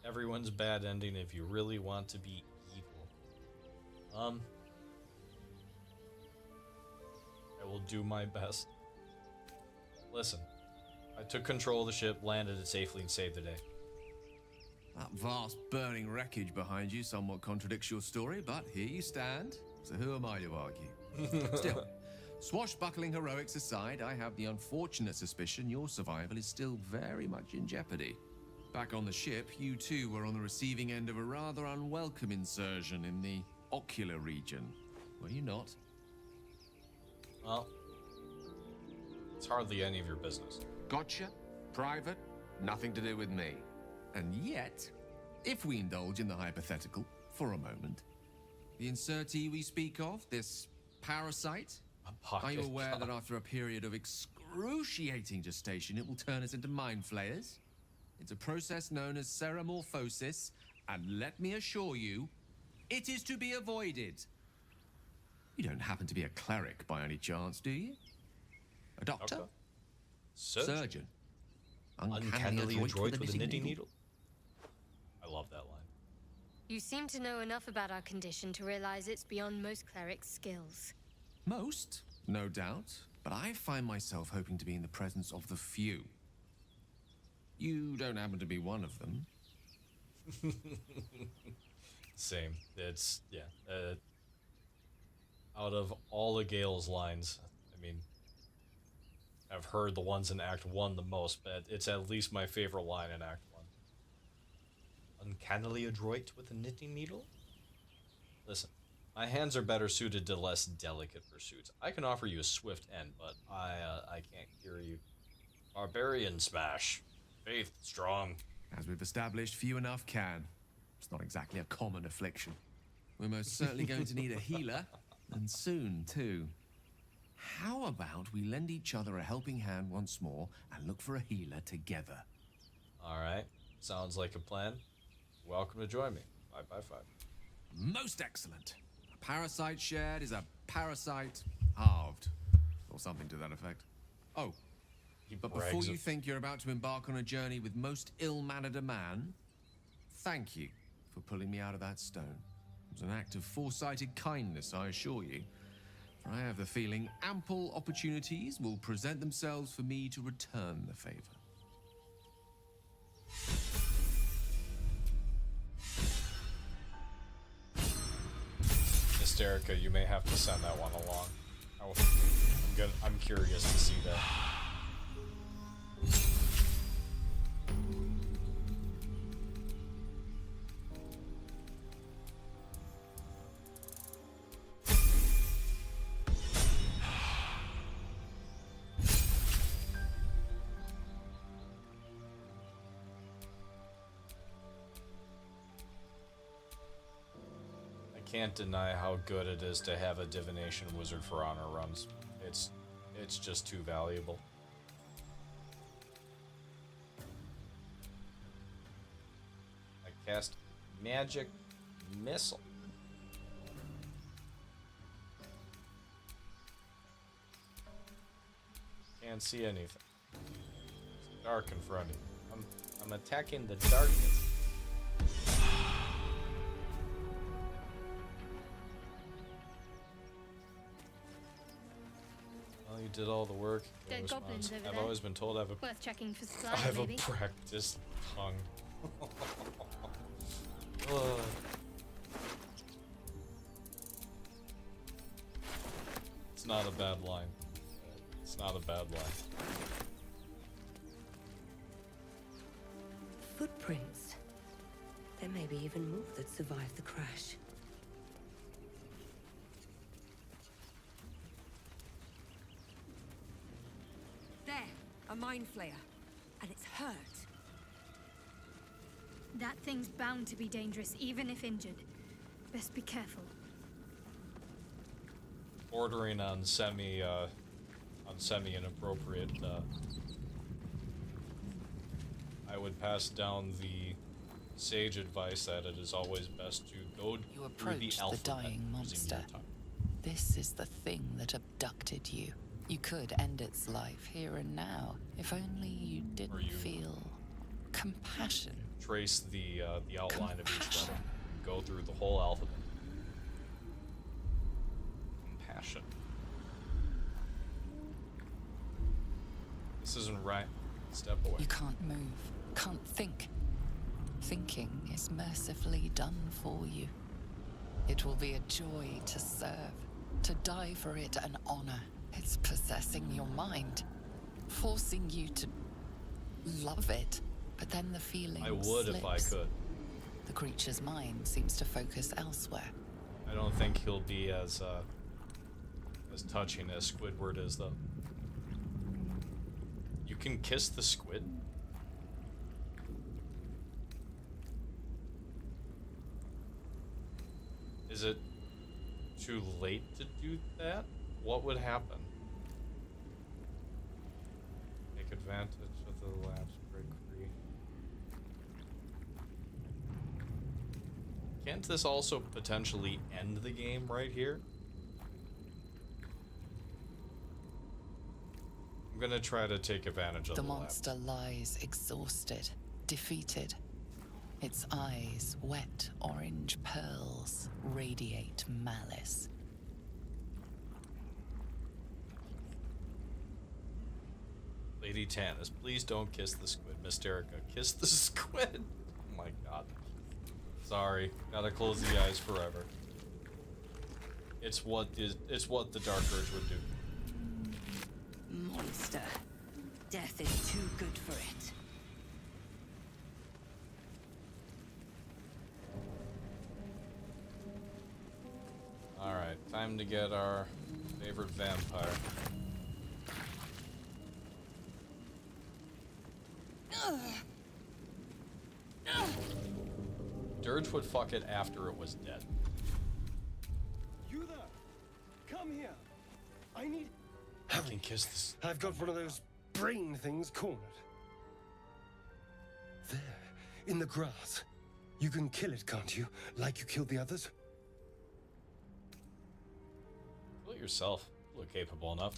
Everyone's bad ending if you really want to be evil. I will do my best. Listen, I took control of the ship, landed it safely, and saved the day. That vast burning wreckage behind you somewhat contradicts your story, but here you stand. So who am I to argue? Still, swashbuckling heroics aside, I have the unfortunate suspicion your survival is still very much in jeopardy. Back on the ship, you too were on the receiving end of a rather unwelcome insertion in the ocular region, were you not? Well, it's hardly any of your business. Gotcha. Private. Nothing to do with me. And yet, if we indulge in the hypothetical for a moment, the insertee we speak of, this parasite, are you aware that after a period of excruciating gestation, it will turn us into mind flayers? It's a process known as seromorphosis, and let me assure you, it is to be avoided. You don't happen to be a cleric by any chance, do you? A doctor? Surgeon? Uncannily adroit with a knitting needle? I love that line. You seem to know enough about our condition to realize it's beyond most clerics' skills. Most, no doubt, but I find myself hoping to be in the presence of the few. You don't happen to be one of them. Same. It's, yeah. Out of all of Gale's lines, I mean, I've heard the ones in Act 1 the most, but it's at least my favorite line in Act 1. Uncannily adroit with a knitting needle? Listen, my hands are better suited to less delicate pursuits. I can offer you a swift end, but I can't cure you. Barbarian smash. Faith strong. As we've established, few enough can. It's not exactly a common affliction. We're most certainly going to need a healer, and soon, too. How about we lend each other a helping hand once more and look for a healer together? Alright, sounds like a plan. Welcome to join me. 5x5. Most excellent. A parasite shared is a parasite halved. Or something to that effect. Oh, but before you think you're about to embark on a journey with most ill-mannered a man, thank you for pulling me out of that stone. It was an act of foresighted kindness, I assure you. For I have the feeling ample opportunities will present themselves for me to return the favor. Hysterica, you may have to send that one along. I'm curious to see that. Can't deny how good it is to have a divination wizard for honor runs. It's just too valuable. I cast magic missile. Can't see anything. It's dark in front of you. I'm attacking the darkness. You did all the work. Dead goblins over I've there. always been told I have a Worth checking for I supplies, have maybe. a practiced tongue. Ugh. It's not a bad line. It's not a bad line. Footprints. There may be even more that survived the crash. There, a mind flayer. And it's hurt. That thing's bound to be dangerous, even if injured. Best be careful. Bordering on semi inappropriate. I would pass down the sage advice that it is always best to go You through the approach the alphabet dying using monster. your tongue. This is the thing that abducted you. You could end its life here and now, if only you didn't you- feel compassion. Trace the outline of each Compassion. letter. Go through the whole alphabet. Compassion. This isn't right. Step away. You can't move, can't think. Thinking is mercifully done for you. It will be a joy to serve, to die for it an honor. It's possessing your mind, forcing you to love it. But then the feeling I would if I slips. could. The creature's mind seems to focus elsewhere. I don't think he'll be as touching as Squidward is, though. You can kiss the squid? Is it too late to do that? What would happen? Take advantage of the lapse, break free. Can't this also potentially end the game right here? I'm gonna try to take advantage of The the lapse. monster lies exhausted, defeated. Its eyes, wet orange pearls, radiate malice. Lady Tannis, please don't kiss the squid. Mysterica, kiss the squid. Oh my god. Sorry, gotta close the eyes forever. It's what the Dark Urge would do. Monster. Death is too good for it. Alright, time to get our favorite vampire. Dirge would fuck it after it was dead. You there! Come here! I need... I can kiss this. I've got one of those brain things cornered. There, in the grass. You can kill it, can't you? Like you killed the others? Kill it yourself. You look capable enough.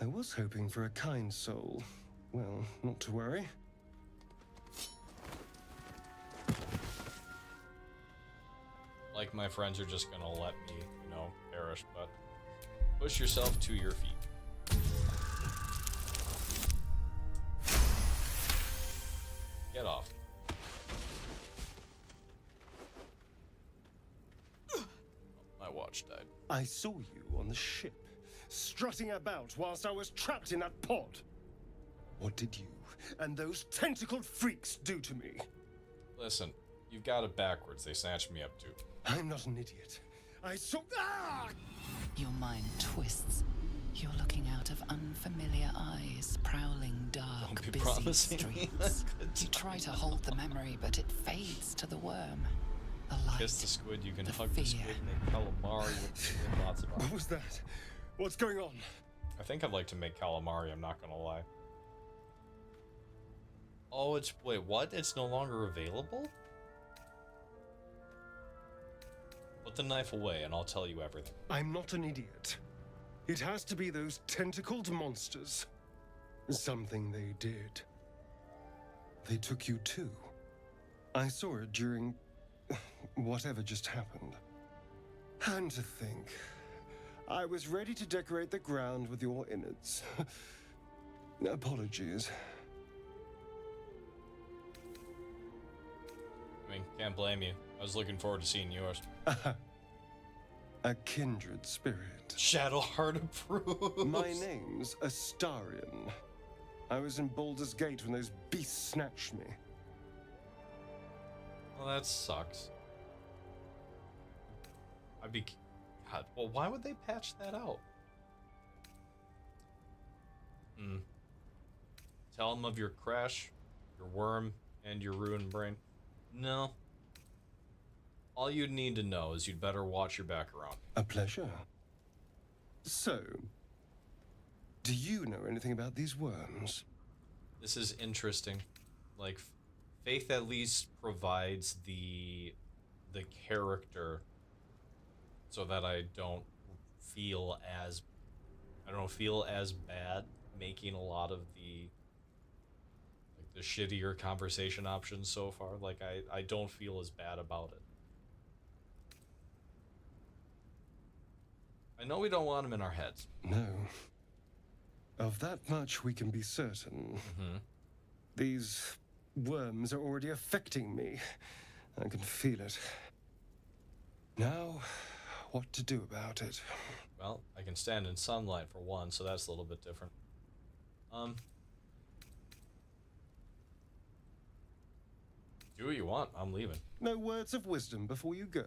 I was hoping for a kind soul. Well, not to worry. Like my friends are just gonna let me, perish, but push yourself to your feet. Get off. My watch died. I saw you on the ship, strutting about whilst I was trapped in that pod. What did you and those tentacled freaks do to me? Listen, you've got it backwards. They snatched me up too. I'm not an idiot. I saw... Ah! Your mind twists. You're looking out of unfamiliar eyes, prowling dark, Don't be busy promising me streets. that. You try to hold the memory, but it fades to the worm. The light, Kiss the squid, you can the hug the fear. squid, make calamari with lots of What was that? What's going on? I think I'd like to make calamari, I'm not gonna lie. Oh, wait, what? It's no longer available? Put the knife away and I'll tell you everything. I'm not an idiot. It has to be those tentacled monsters. Something they did. They took you too. I saw it during whatever just happened. And to think, I was ready to decorate the ground with your innards. Apologies. I mean, can't blame you. I was looking forward to seeing yours. A kindred spirit. Shadowheart approves. My name's Astarion. I was in Baldur's Gate when those beasts snatched me. Well, that sucks. God, well, why would they patch that out? Tell them of your crash, your worm, and your ruined brain. No. All you'd need to know is you'd better watch your back around. A pleasure. So, do you know anything about these worms? This is interesting. Like, Faith at least provides the character so that I don't feel as bad making a lot of the shittier conversation options so far. Like, I don't feel as bad about it. I know we don't want them in our heads. No. Of that much we can be certain. Mm-hmm. These worms are already affecting me. I can feel it. Now, what to do about it? Well, I can stand in sunlight for one, so that's a little bit different. Do what you want. I'm leaving. No words of wisdom before you go.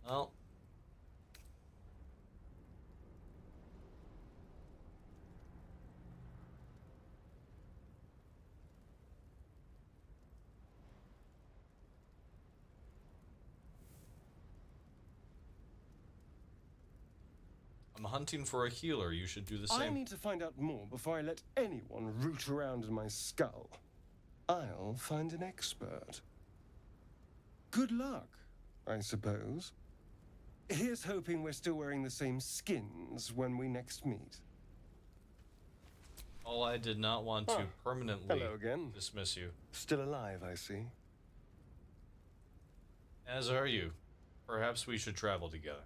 Well, I'm hunting for a healer. You should do the I same. need to find out more before I let anyone root around in my skull. I'll find an expert. Good luck, I suppose. Here's hoping we're still wearing the same skins when we next meet. Oh, I did not want to permanently Hello again. dismiss you. Still alive, I see. As are you. Perhaps we should travel together.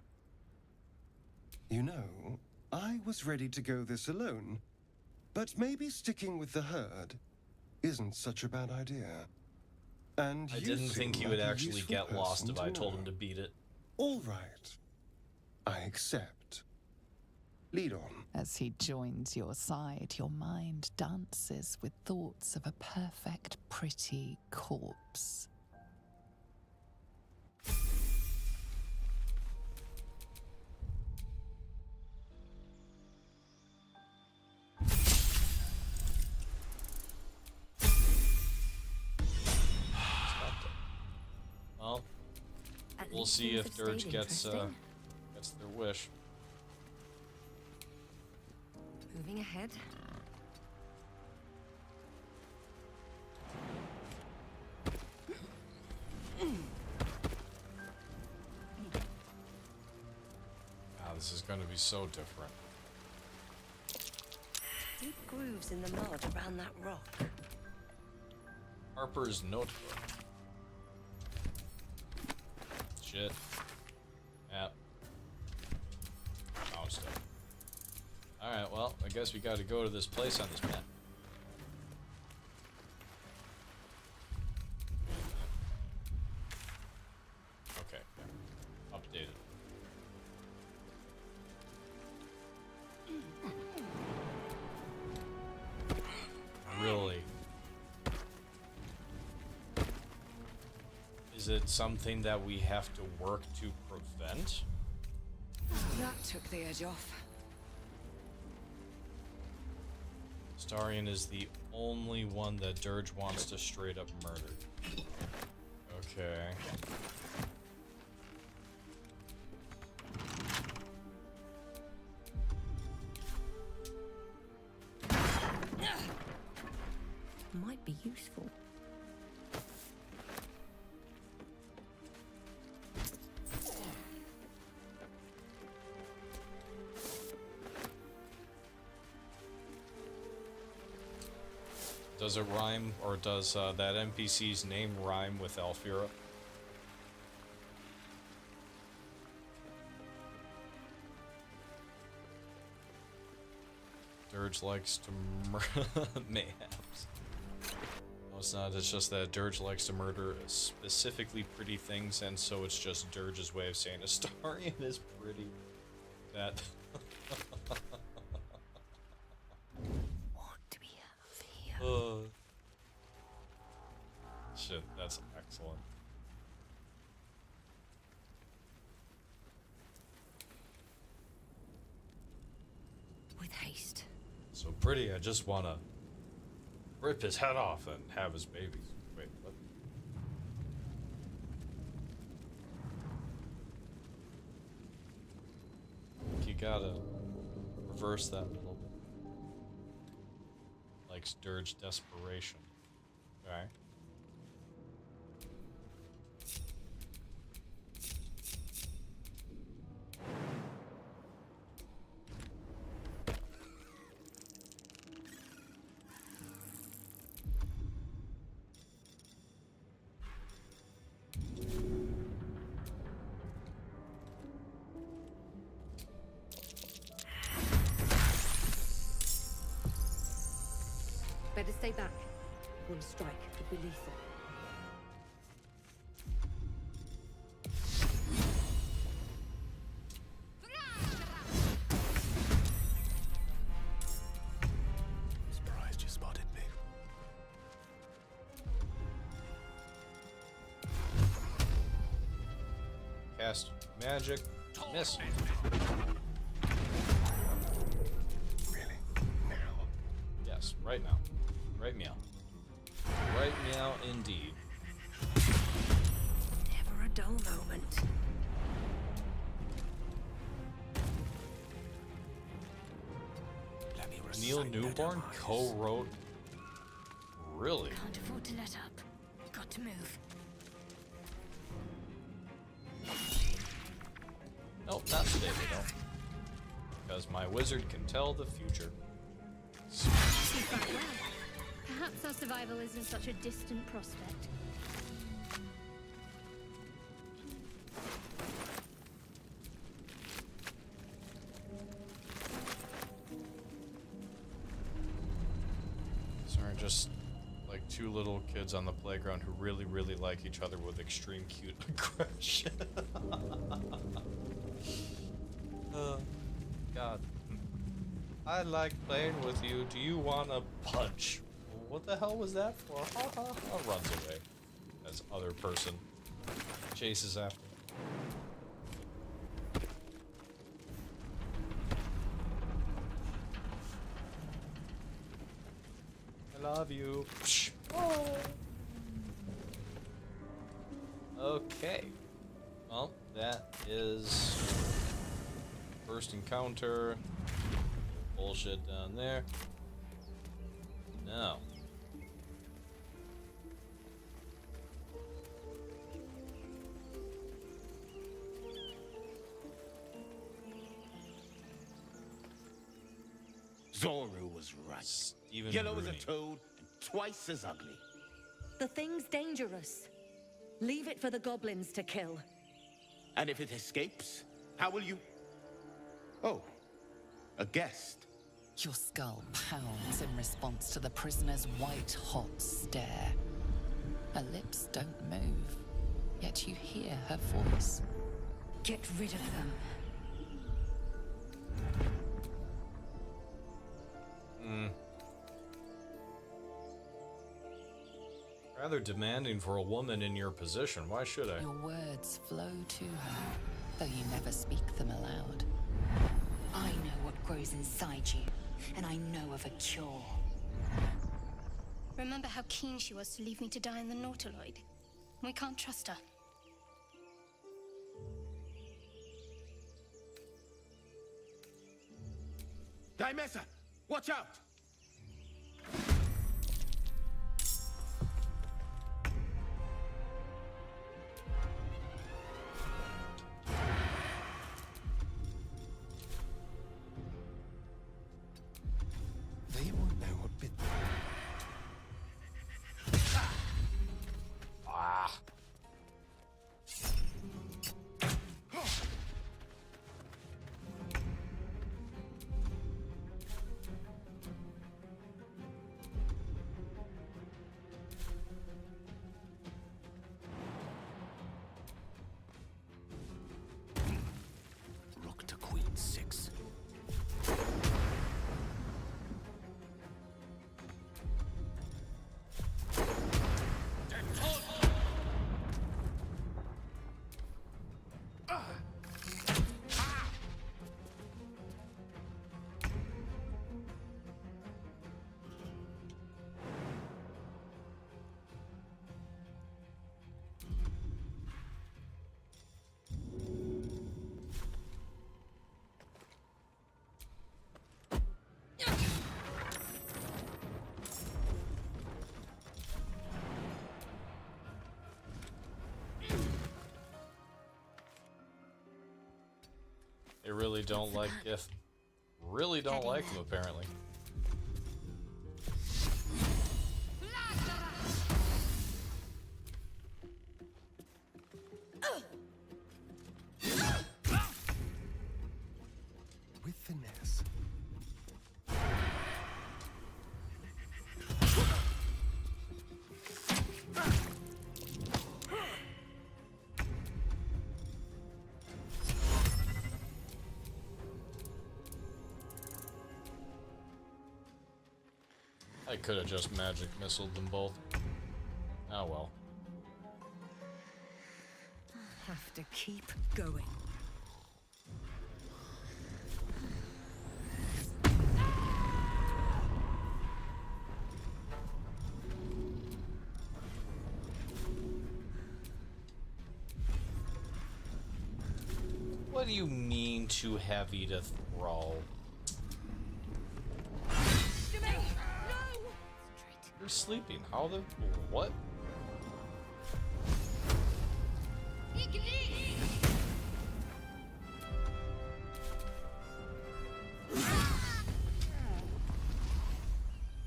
You know, I was ready to go this alone, but maybe sticking with the herd isn't such a bad idea. And I you didn't seem think he like would a actually useful get lost person if I to told know. him to beat it. All right. I accept. Lead on. As he joins your side, your mind dances with thoughts of a perfect, pretty corpse. Well, At we'll least see things if have Dirge stayed gets interesting. their wish. Moving ahead. Wow, this is going to be so different. Deep grooves in the mud around that rock. Harper's Notebook. Shit. Yep. Found stuff. Alright, well, I guess we gotta go to this place on this map. Okay, yeah. Updated. Really? Is it something that we have to work to prevent? That took the edge off. Starion is the only one that Dirge wants to straight up murder. Okay. Might be useful. Does it rhyme, or does that NPC's name rhyme with Alfira? Dirge likes to mayhaps. No, it's not. It's just that Dirge likes to murder specifically pretty things, and so it's just Dirge's way of saying Astarion is pretty. That. What do we have here? Shit, that's excellent. With haste. So pretty, I just wanna rip his head off and have his babies. Wait, what? You gotta reverse that a little bit. Like Dirge desperation. Okay. Better stay back. One strike could be lethal. Surprised you spotted me. Cast magic. Miss. Really? Now? Yes, right now. Right meow. Right meow indeed. Never a dull moment. Let me Neil recite their Newborn demise. co-wrote. Really? Can't afford to let up. Got to move. Nope, not today we don't. Because my wizard can tell the future. She's done well. Perhaps our survival isn't such a distant prospect. These aren't just like two little kids on the playground who really, really like each other with extreme cute aggression. God. I like playing with you. Do you want a punch? What the hell was that for? Ha ha ha. Runs away. As other person chases after. I love you. Oh. Okay. Well, that is first encounter. bullshit down there. No. Zoru was right. Stephen Yellow as a Rooney. toad and twice as ugly. The thing's dangerous. Leave it for the goblins to kill. And if it escapes, how will you... Oh, a guest. Your skull pounds in response to the prisoner's white-hot stare. Her lips don't move, yet you hear her voice. Get rid of them. Rather demanding for a woman in your position. Why should I? Your words flow to her, though you never speak them aloud. I know what grows inside you, and I know of a cure. Remember how keen she was to leave me to die in the Nautiloid? We can't trust her. Dimessa, watch out! They won't know what bit. Ah. Rook to queen 6. They really don't like Gith. Really don't like him, apparently. With finesse. I could have just magic missiled them both. Oh well. Have to keep going. What do you mean too heavy to throw? You're sleeping. How the what?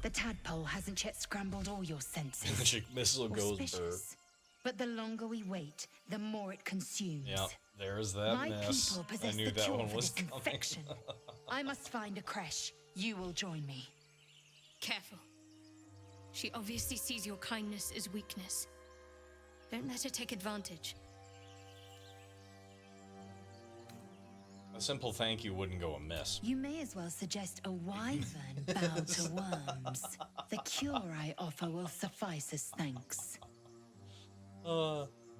The tadpole hasn't yet scrambled all your senses. Magic missile goes burr. Auspicious. But the longer we wait, the more it consumes. Yeah, there's that My mess. people I possess knew the that cure one for was this coming. infection. I must find a creche. You will join me. Careful. She obviously sees your kindness as weakness. Don't let her take advantage. A simple thank you wouldn't go amiss. You may as well suggest a wyvern bow to worms. The cure I offer will suffice as thanks.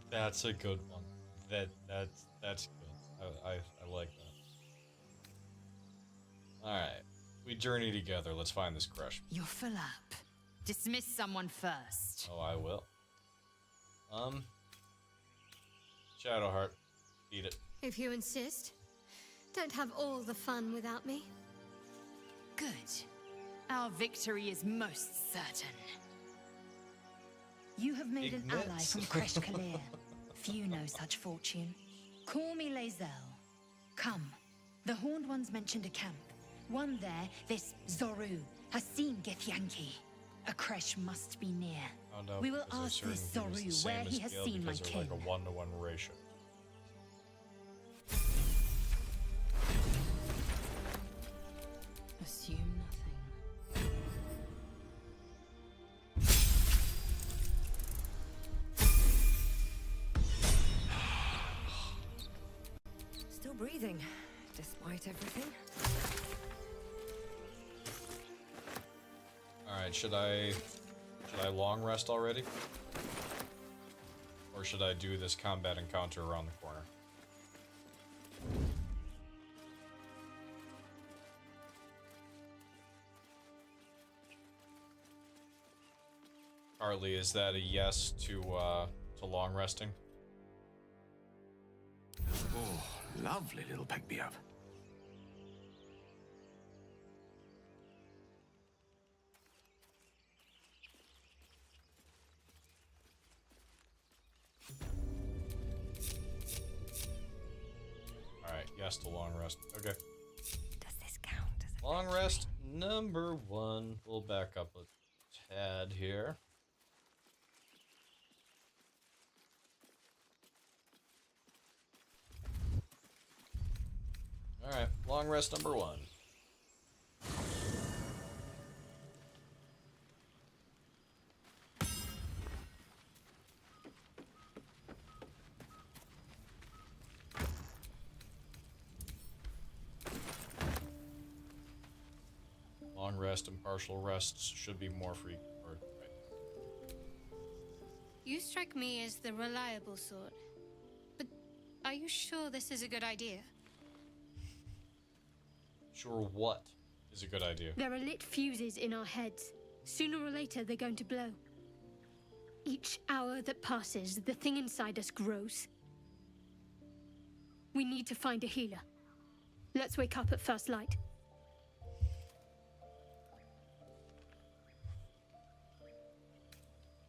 That's a good one. That's good. I like that. All right, we journey together. Let's find this crush. You're full up. Dismiss someone first. Oh, I will. Shadowheart, eat it. If you insist, don't have all the fun without me. Good. Our victory is most certain. You have made an ally Admits. from Kresh Kalir. Few know such fortune. Call me Lae'zel. Come. The Horned Ones mentioned a camp. One there, this Zoru, has seen Githyanki. A Kresh must be near. Found out We will because ask I this assumed he was the Zoru where same he as has Gil seen my because they're kin. like a 1-to-1 ratio. Assume nothing. Still breathing, despite everything. Alright, should I long rest already? Or should I do this combat encounter around the corner? Harley, is that a yes to long resting? Oh, lovely little pick-me-up. Alright, yes to long rest. Okay. Does this count as a Long rest number 1. We'll back up a tad here. Alright, long rest number 1. Long rest and partial rests should be more free. You strike me as the reliable sort. But are you sure this is a good idea? Sure, what is a good idea? There are lit fuses in our heads. Sooner or later, they're going to blow. Each hour that passes, the thing inside us grows. We need to find a healer. Let's wake up at first light.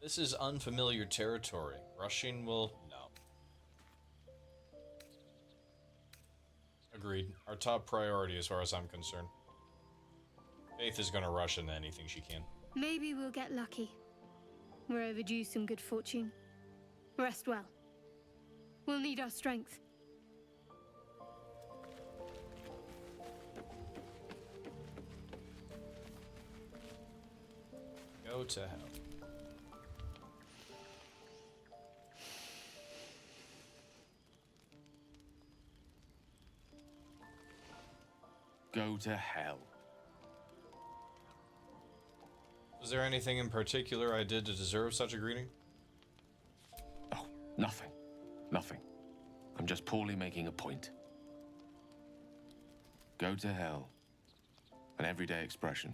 This is unfamiliar territory. Rushing will... no. Agreed. Our top priority as far as I'm concerned. Faith is gonna rush into anything she can. Maybe we'll get lucky. We're overdue some good fortune. Rest well. We'll need our strength. Go to hell. Go to hell. Was there anything in particular I did to deserve such a greeting? Oh, nothing. Nothing. I'm just poorly making a point. Go to hell. An everyday expression.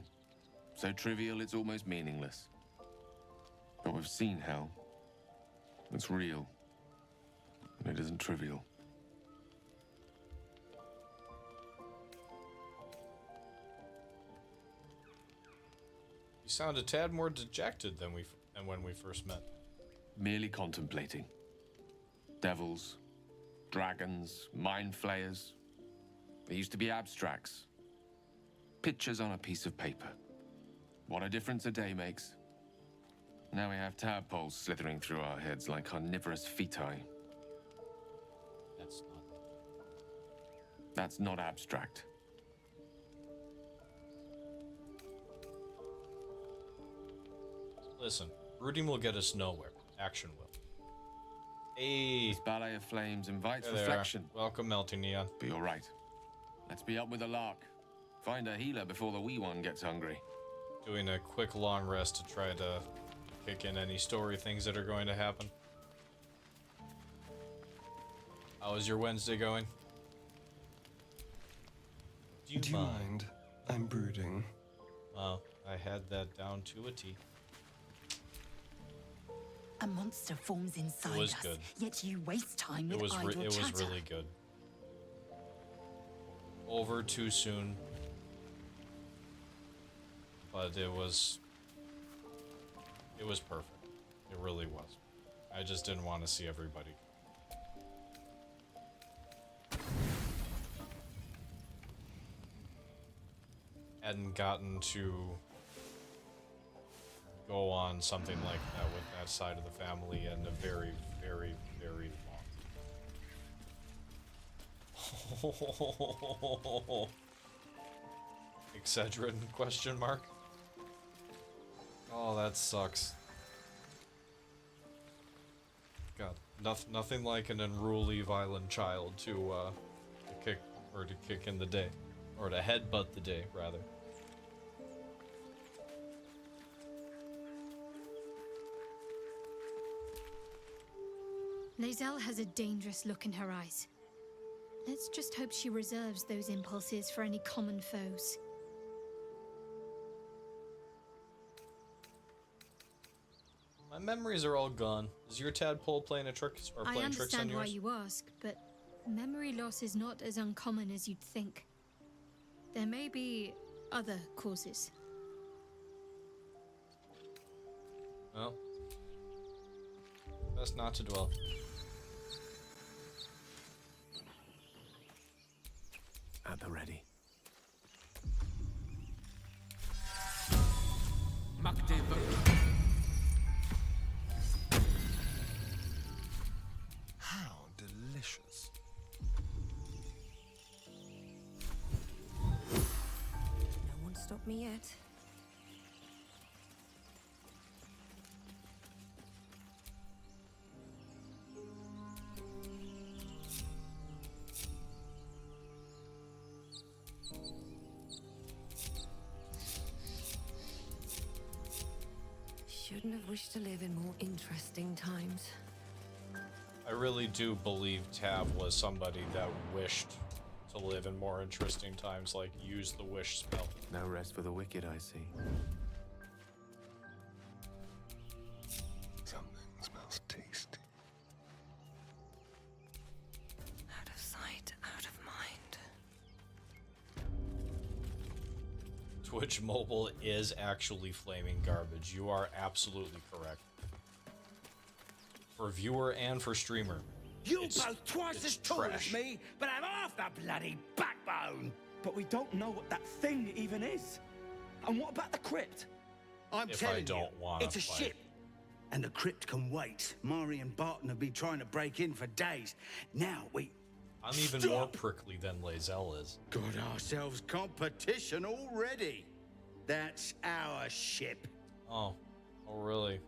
So trivial it's almost meaningless. But we've seen hell. It's real. And it isn't trivial. You sound a tad more dejected than when we first met. Merely contemplating. Devils, dragons, mind flayers. They used to be abstracts. Pictures on a piece of paper. What a difference a day makes. Now we have tadpoles slithering through our heads like carnivorous feti. That's not abstract. Listen, brooding will get us nowhere. Action will. Hey. This ballet of flames invites There they are. reflection. Welcome, Melting Neon. But you're right. Let's be up with the lark. Find a healer before the wee one gets hungry. Doing a quick long rest to try to kick in any story things that are going to happen. How is your Wednesday going? Do you mind? I'm brooding. Well, I had that down to a T. A monster forms inside It was us, good. yet you waste time It with was idle it was chatter. really good. Over too soon. but it was perfect. It really was. I just didn't want to see everybody. Hadn't gotten to go on something like that with that side of the family in a very, very, very long. Excedrin? Question mark. Oh, that sucks. God, nothing like an unruly, violent child to kick in the day, or to headbutt the day, rather. Lae'zel has a dangerous look in her eyes. Let's just hope she reserves those impulses for any common foes. My memories are all gone. Is your tadpole playing a trick or I playing tricks on understand why yours? you ask, but memory loss is not as uncommon as you'd think. There may be other causes. Well, best not to dwell. At the ready. How delicious. No one stopped me yet. Shouldn't have wished to live in more interesting times. I really do believe Tav was somebody that wished to live in more interesting times, like use the wish spell. No rest for the wicked, I see. Something smells tasty. Out of sight, out of mind. Twitch Mobile is actually flaming garbage. You are absolutely correct. For viewer and for streamer. You're It's- both twice it's as tall trash. as me, but have half the bloody backbone. But we don't know what that thing even is. And what about the crypt? I'm If I telling don't you, wanna it's a fight. ship. And the crypt can wait. Mari and Barton have been trying to break in for days. Now we I'm even Stop! more prickly than Lae'zel is. got ourselves competition already. That's our ship. Oh really?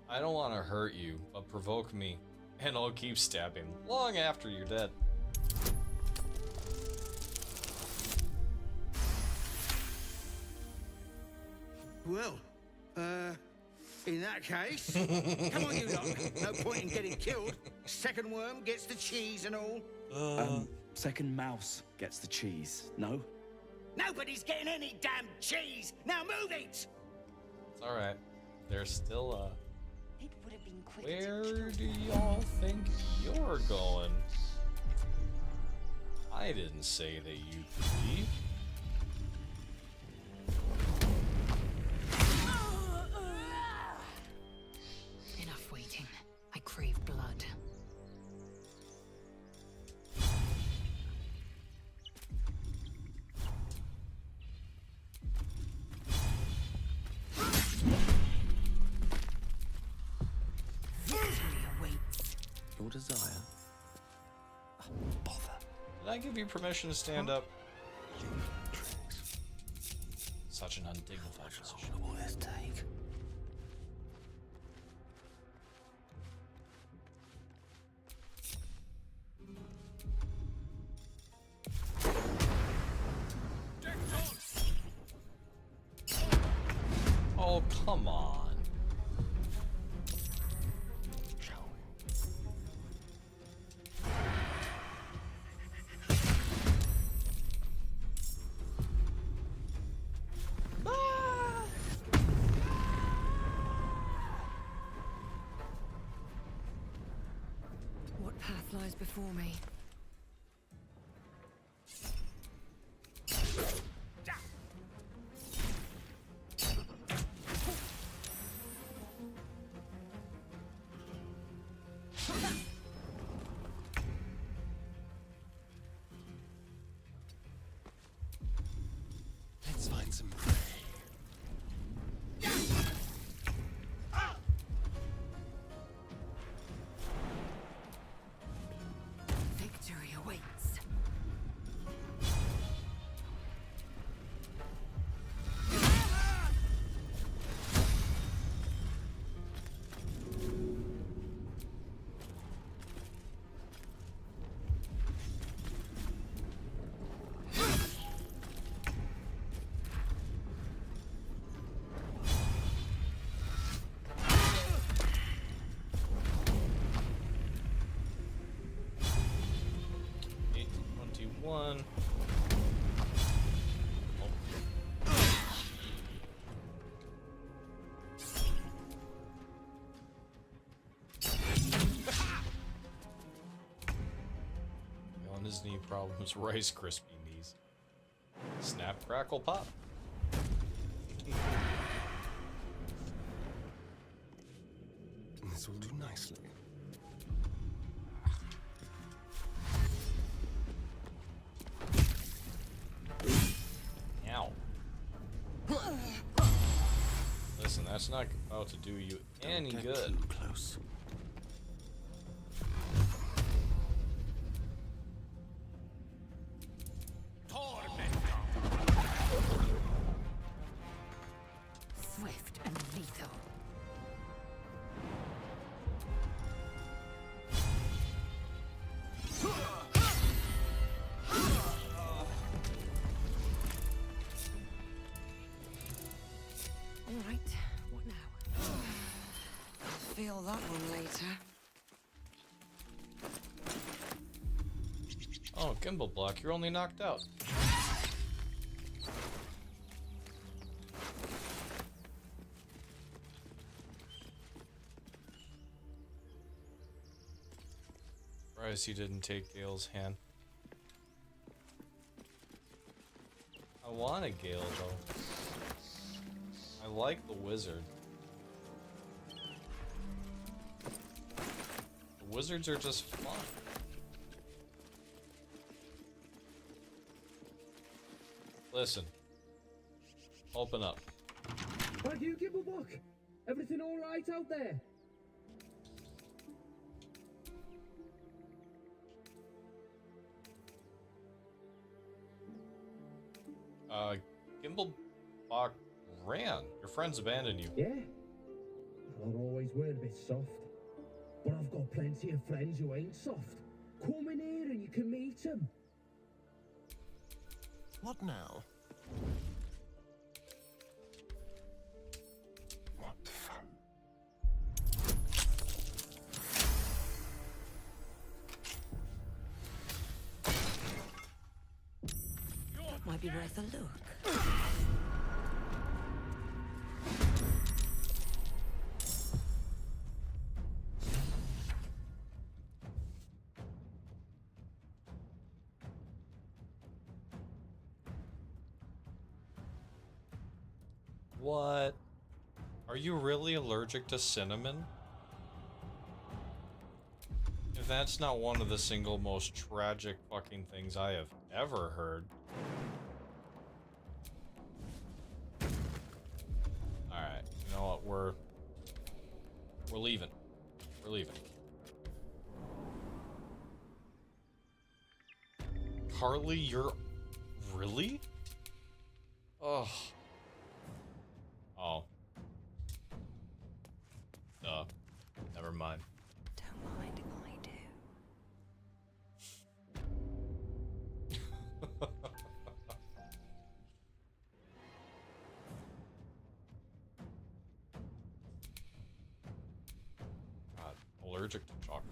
I don't want to hurt you, but provoke me, and I'll keep stabbing long after you're dead. Well, in that case, come on, you lot. No point in getting killed. Second worm gets the cheese and all. Second mouse gets the cheese. No? Nobody's getting any damn cheese. Now move it. It's alright. There's still, It would have been quicker to where kill do them. y'all think you're going? I didn't say that you could leave. Enough waiting. I crave blood. Victory awaits. Your desire? Bother. Did I give you permission to stand up? Such an undignified position. What will this take? Oh, come on. Shall we? What path lies before me? on. On his knee problems, Rice Krispie knees. Snap, crackle, pop. This will do nicely. Ow. Listen, that's not about to do you any Don't get good. too close. Swift and lethal. All right, what now? Feel that one later. Oh, gimbal block, you're only knocked out. Surprised he didn't take Gale's hand. I want a Gale though. I like the wizard. The wizards are just fun. Listen. Open up. Thank you, Gimblebuck. Everything all right out there? Gimblebach ran. Your friends abandoned you. Yeah. Well, I always were a bit soft. But I've got plenty of friends who ain't soft. Come in here and you can meet them. What now? What fun. That might be worth a look. What? Are you really allergic to cinnamon? If that's not one of the single most tragic fucking things I have ever heard. Alright, you know what, we're leaving. We're leaving. Carly, you're... Really? Ugh. Oh. Never mind. Don't mind if I do. God, allergic to chocolate.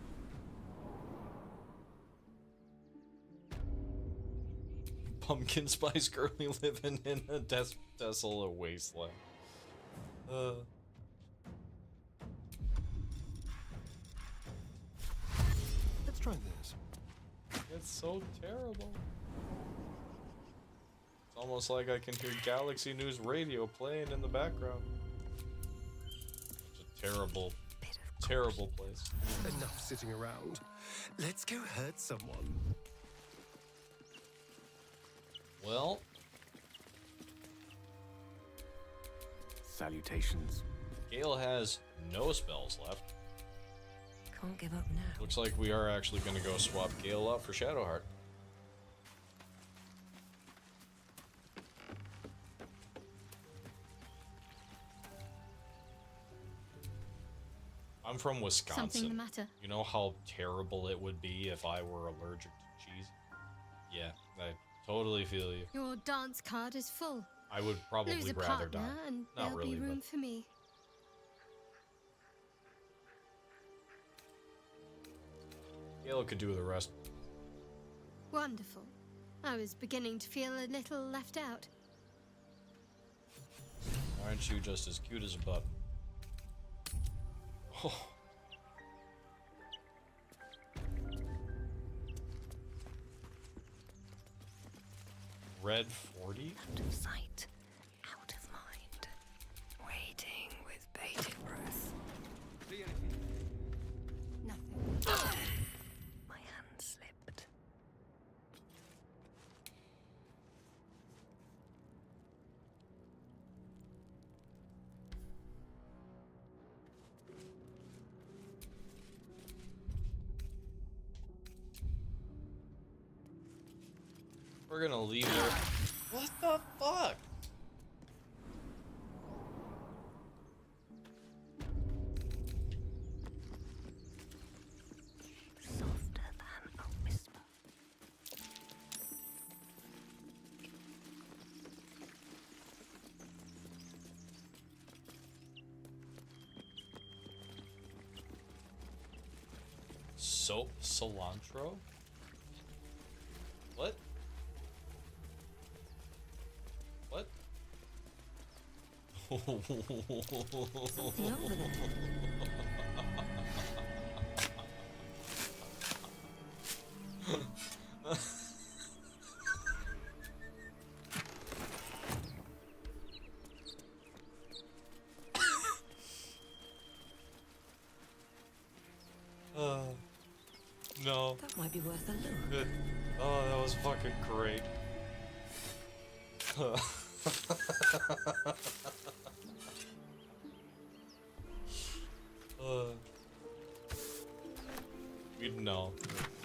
Pumpkin spice girly living in a desolate wasteland. Let's try this. It's so terrible. It's almost like I can hear Galaxy News Radio playing in the background. It's a terrible, terrible place. Enough sitting around. Let's go hurt someone. Well, Salutations. Gale has no spells left. Can't give up now. Looks like we are actually going to go swap Gale out for Shadowheart. I'm from Wisconsin. Something the matter? You know how terrible it would be if I were allergic to cheese? Yeah, I totally feel you. Your dance card is full. I would probably Lose a rather partner, die. and Not there'll really, be room but for me. Gale could do the rest. Wonderful. I was beginning to feel a little left out. Aren't you just as cute as a button? Oh. Red 40? Out of sight, out of mind. Waiting with bated breath. Nothing. My hand slipped. We're gonna leave her. What the fuck? Softer than a whisper. Soap cilantro? What? What? Something over there. No. That might be worth a look. Good. Oh, that was fucking great.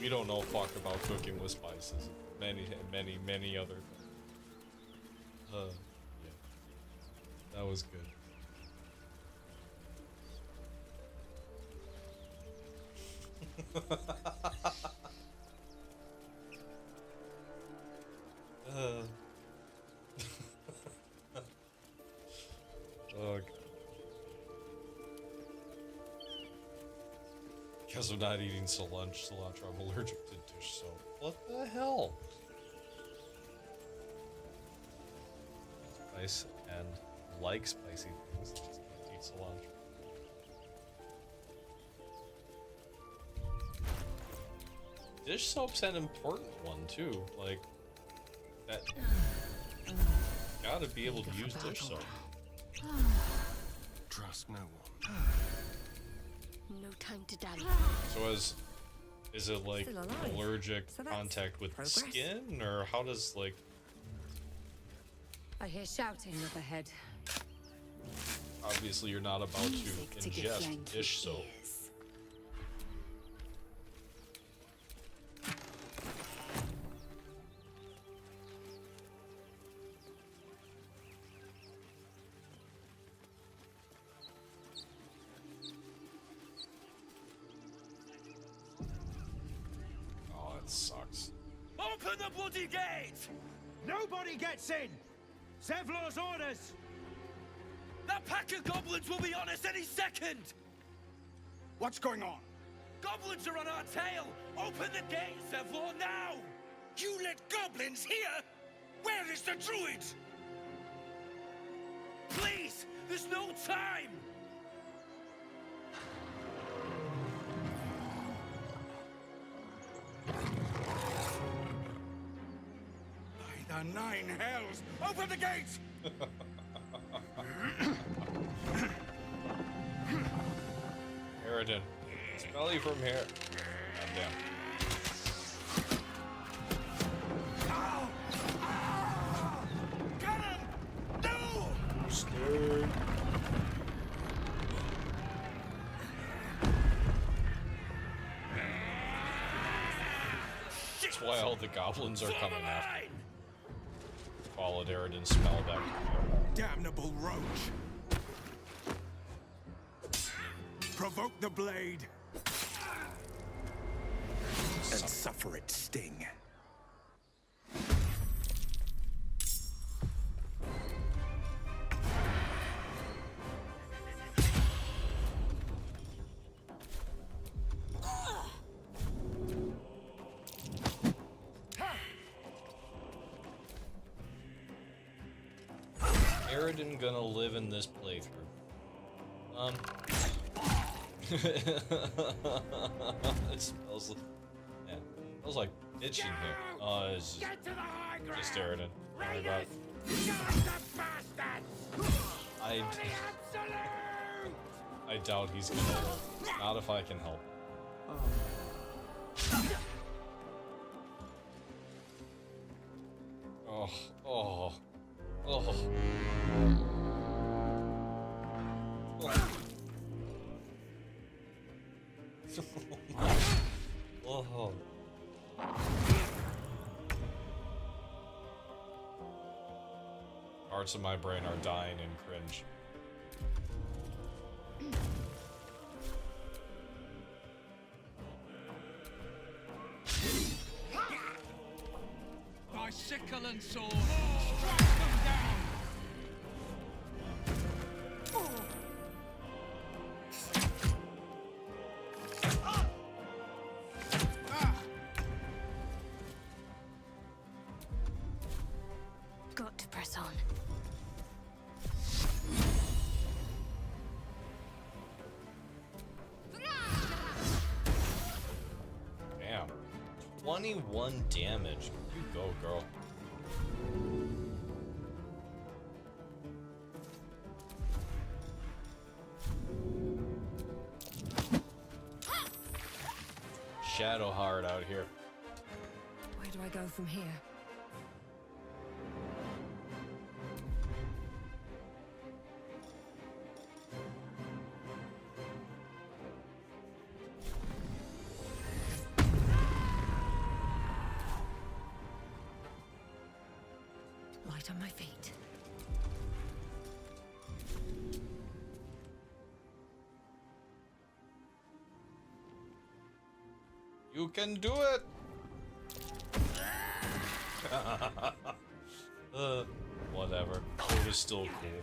We don't know fuck about cooking with spices. Many other things. Yeah. That was good. Ugh. Because of not eating cilantro, I'm allergic to dish soap. What the hell? Spice and like spicy things, just can't eat cilantro. Dish soap's an important one too. Like that, gotta be able to use dish soap. Trust no one. No time to dally. So is it like Still alive. allergic So that's contact with the progress. skin, or how does like? I hear shouting up ahead. Obviously, you're not about to Music to give ingest Yankee dish soap. ears. Oh, it sucks. Open the bloody gate! Nobody gets in! Zevlor's orders! That pack of goblins will be on us any second! What's going on? Goblins are on our tail! Open the gate, Zevlor, now! You let goblins here? Where is the druid? Please! There's no time! By the nine hells! Open the gate! Eridan, smell you from here. Goddamn. Get him! No! Scared. That's why all the goblins are coming after you. Followed Eridan's smell back to him. Damnable roach! Provoke the blade! And suffer its sting. Aridin gonna live in this playthrough? It smells like, yeah, it smells like bitch in here. Oh, it's just Aridin. Don't worry about it. I doubt he's gonna live. Not if I can help. Oh, oh, oh. Oh. Parts of my brain are dying in cringe. Thy sickle and sword, strike them down! Got to press on. Damn. 21 damage. You go, girl. Shadowheart out here. Where do I go from here? Light on my feet. You can do it! Whatever. It was still cool.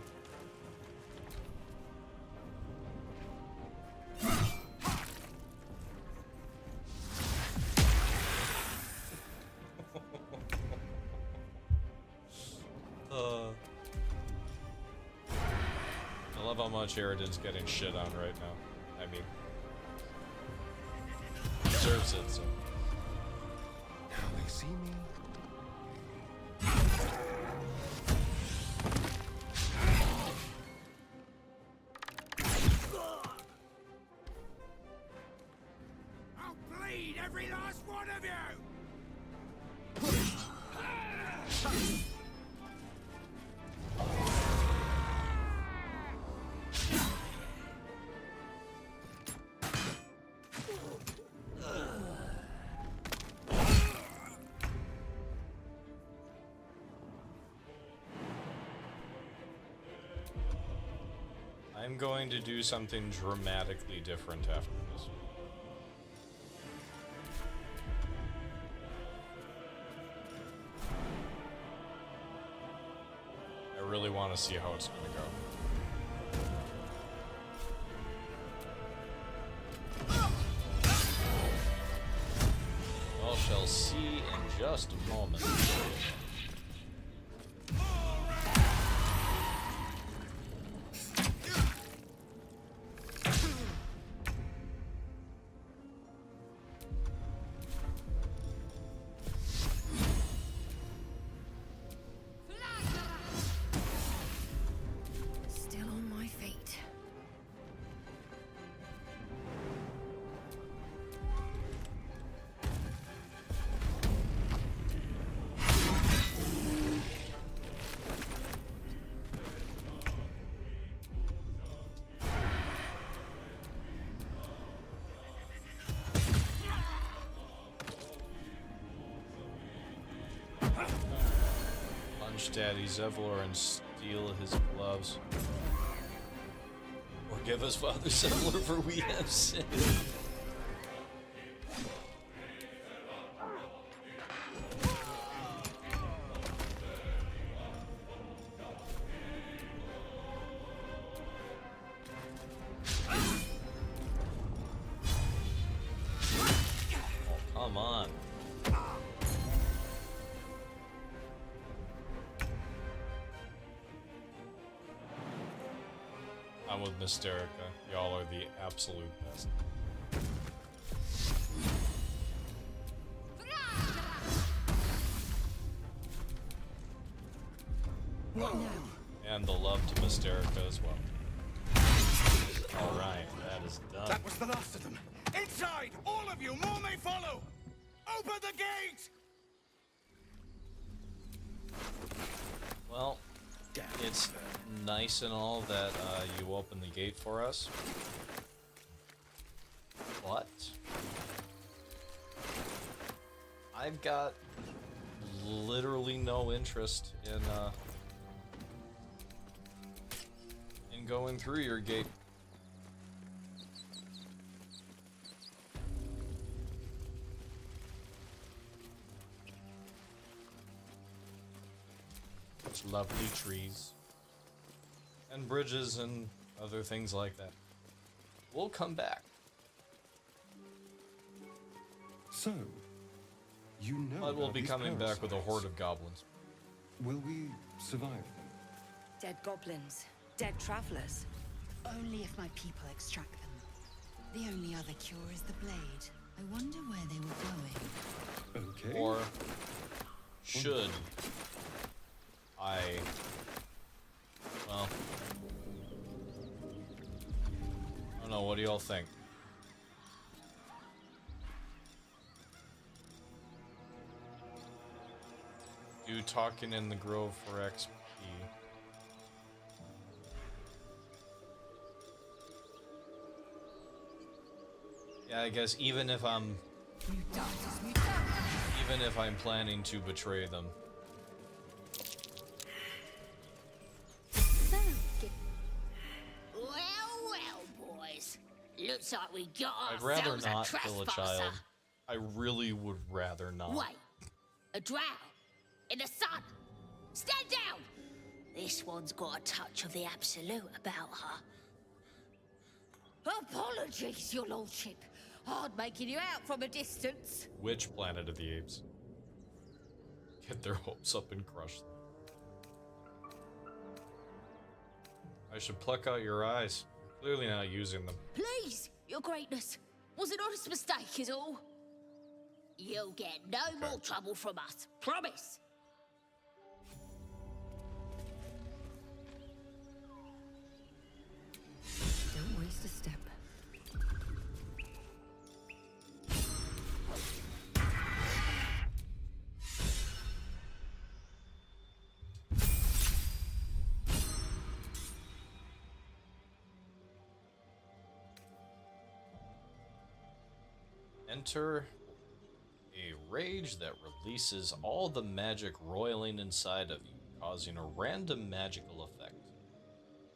I love how much Aridin's getting shit on right now. I mean, deserves it, so. Now they see me. I'll bleed every last one of you! I'm going to do something dramatically different after this. I really want to see how it's going to go. Well, shall see in just a moment. Still on my feet. Punch Daddy Zevlor and steal his gloves. Or give us Father Zevlor, for we have sinned. Oh, come on. with Mysterica. Y'all are the absolute best. What now? And the love to Mysterica as well. Alright, that is done. That was the last of them. Inside! All of you! More may follow! Open the gate! Well, it's nice and all that you open the gate for us. But I've got literally no interest in going through your gate. Such lovely trees and bridges and other things like that. We'll come back. So, you know. But we'll about be these coming back with a parasites. horde of goblins. Will we survive them? Dead goblins. Dead travelers. Only if my people extract them. The only other cure is the blade. I wonder where they were going. Okay. Or should I... Well... I don't know, what do y'all think? Do talking in the grove for XP. Yeah, I guess even if I'm planning to betray them. Well, boys. Looks like we got I'd rather ourselves not a kill a trespasser. child. I really would rather not. Wait. A drow. In the sun. Stand down. This one's got a touch of the absolute about her. Apologies, your lordship. Hard making you out from a distance. Which Planet of the Apes? Get their hopes up and crush them. I should pluck out your eyes. You're clearly not using them. Please, your greatness. Was an honest mistake is all. You'll get no more trouble from us. Promise. Don't waste a step. Enter a rage that releases all the magic roiling inside of you, causing a random magical effect.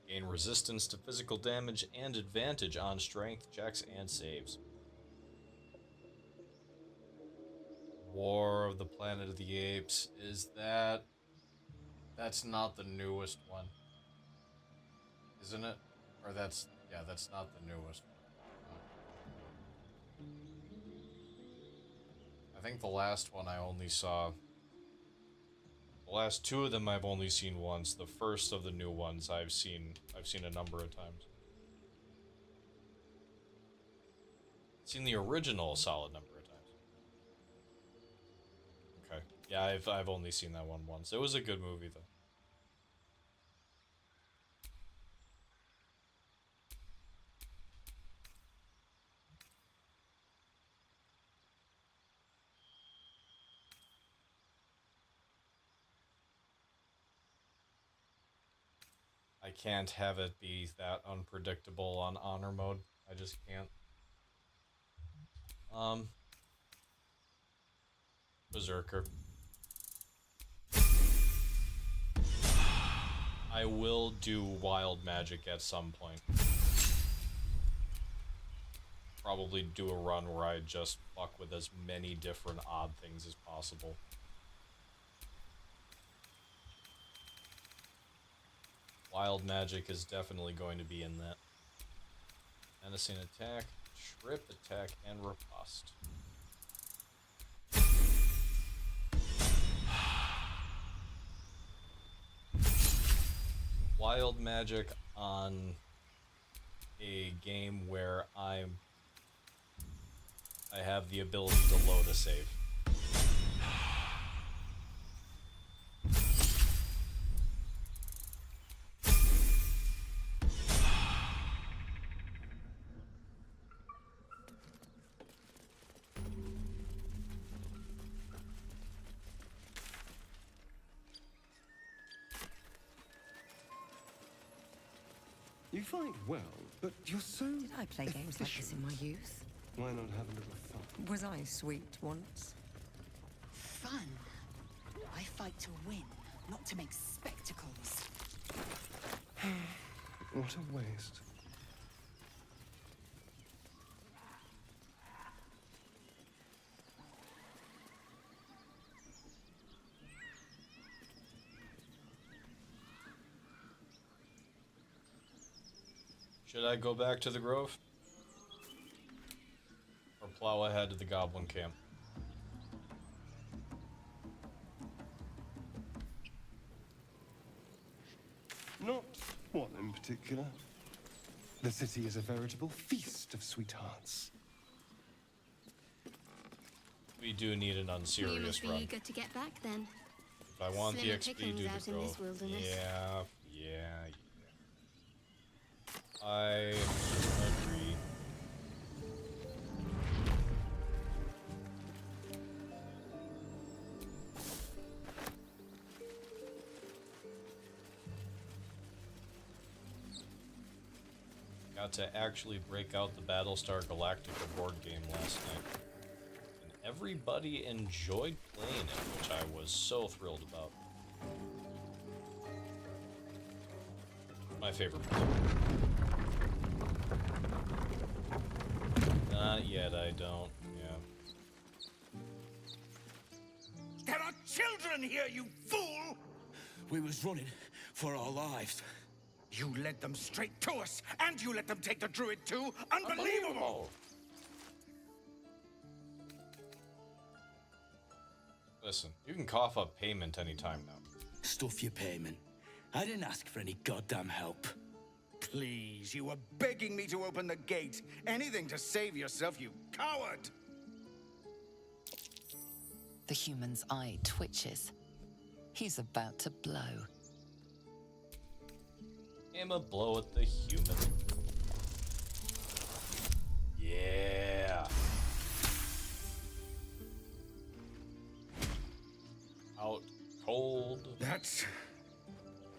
Gain resistance to physical damage and advantage on strength checks and saves. War of the Planet of the Apes. Is that... That's not the newest one. Isn't it? Or that's... Yeah, that's not the newest one. I think the last one I only saw... The last two of them I've only seen once. The first of the new ones I've seen a number of times. Seen the original a solid number of times. Okay. Yeah, I've only seen that one once. It was a good movie though. I can't have it be that unpredictable on honor mode. I just can't. Berserker. I will do wild magic at some point. Probably do a run where I just fuck with as many different odd things as possible. Wild magic is definitely going to be in that. Menacing attack, trip attack, and riposte. Wild magic on a game where I have the ability to load a save. You fight well, but you're so... Did I play games like this in my youth? Why not have a little fun? Was I sweet once? Fun. I fight to win, not to make spectacles. What a waste. Should I go back to the Grove? Or plow ahead to the Goblin camp? Not one in particular. The city is a veritable feast of sweethearts. We do need an You unserious must be run. eager to get back then. If I want Slimmer the XP, pickings do out the in Grove. this wilderness. Yeah. I agree. Got to actually break out the Battlestar Galactica board game last night. And everybody enjoyed playing it, which I was so thrilled about. My favorite part. Not yet, I don't. Yeah. There are children here, you fool! We was running for our lives. You led them straight to us, and you let them take the druid too? Unbelievable! Listen, you can cough up payment anytime now. Stuff your payment. I didn't ask for any goddamn help. Please, you were begging me to open the gate. Anything to save yourself, you coward! The human's eye twitches. He's about to blow. Aim a blow at the human. Yeah. Out cold. That's...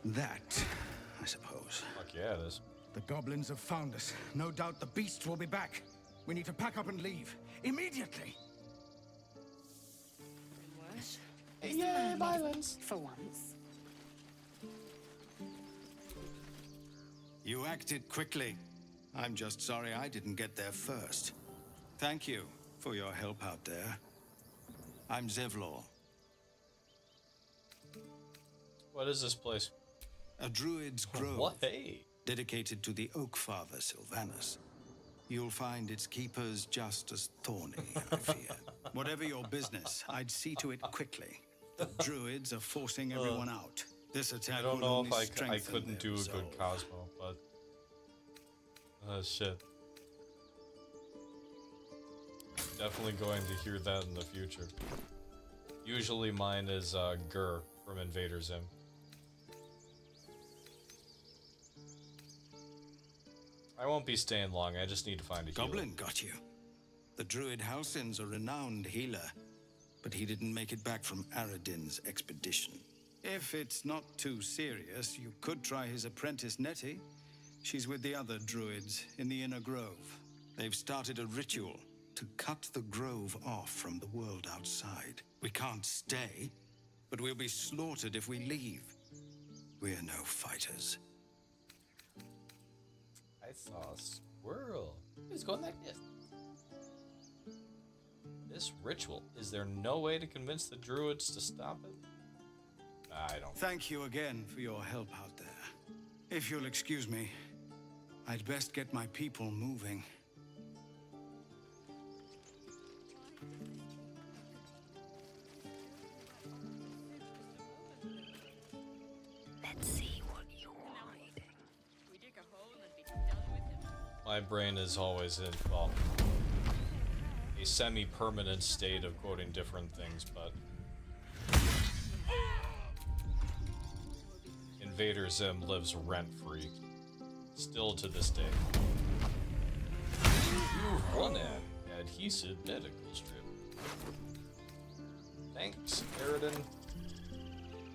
that, I suppose. Fuck yeah, it is. The goblins have found us. No doubt the beasts will be back. We need to pack up and leave. Immediately! Worse? Yay, violence! For once. You acted quickly. I'm just sorry I didn't get there first. Thank you for your help out there. I'm Zevlor. What is this place? A druid's grove. What? Hey. Dedicated to the Oak Father, Sylvanus. You'll find its keepers just as thorny, I fear. Whatever your business, I'd see to it quickly. The druids are forcing everyone out. This attack I don't will know only if I strengthen couldn't their do a resolve. good Cosmo, but... shit. Definitely going to hear that in the future. Usually mine is Gur from Invader Zim. I won't be staying long, I just need to find a healer. Goblin got you. The druid Halsin's a renowned healer, but he didn't make it back from Aradin's expedition. If it's not too serious, you could try his apprentice Nettie. She's with the other druids in the Inner Grove. They've started a ritual to cut the grove off from the world outside. We can't stay, but we'll be slaughtered if we leave. We're no fighters. I saw a squirrel. It's going like this. This ritual, is there no way to convince the druids to stop it? I don't. Thank you again for your help out there. If you'll excuse me, I'd best get my people moving. Let's see what you're hiding. We dig a hole and be done with him. My brain is always in, well, a semi-permanent state of quoting different things, but Invader Zim lives rent-free, still to this day. You've won an adhesive medical strip. Thanks, Aridin.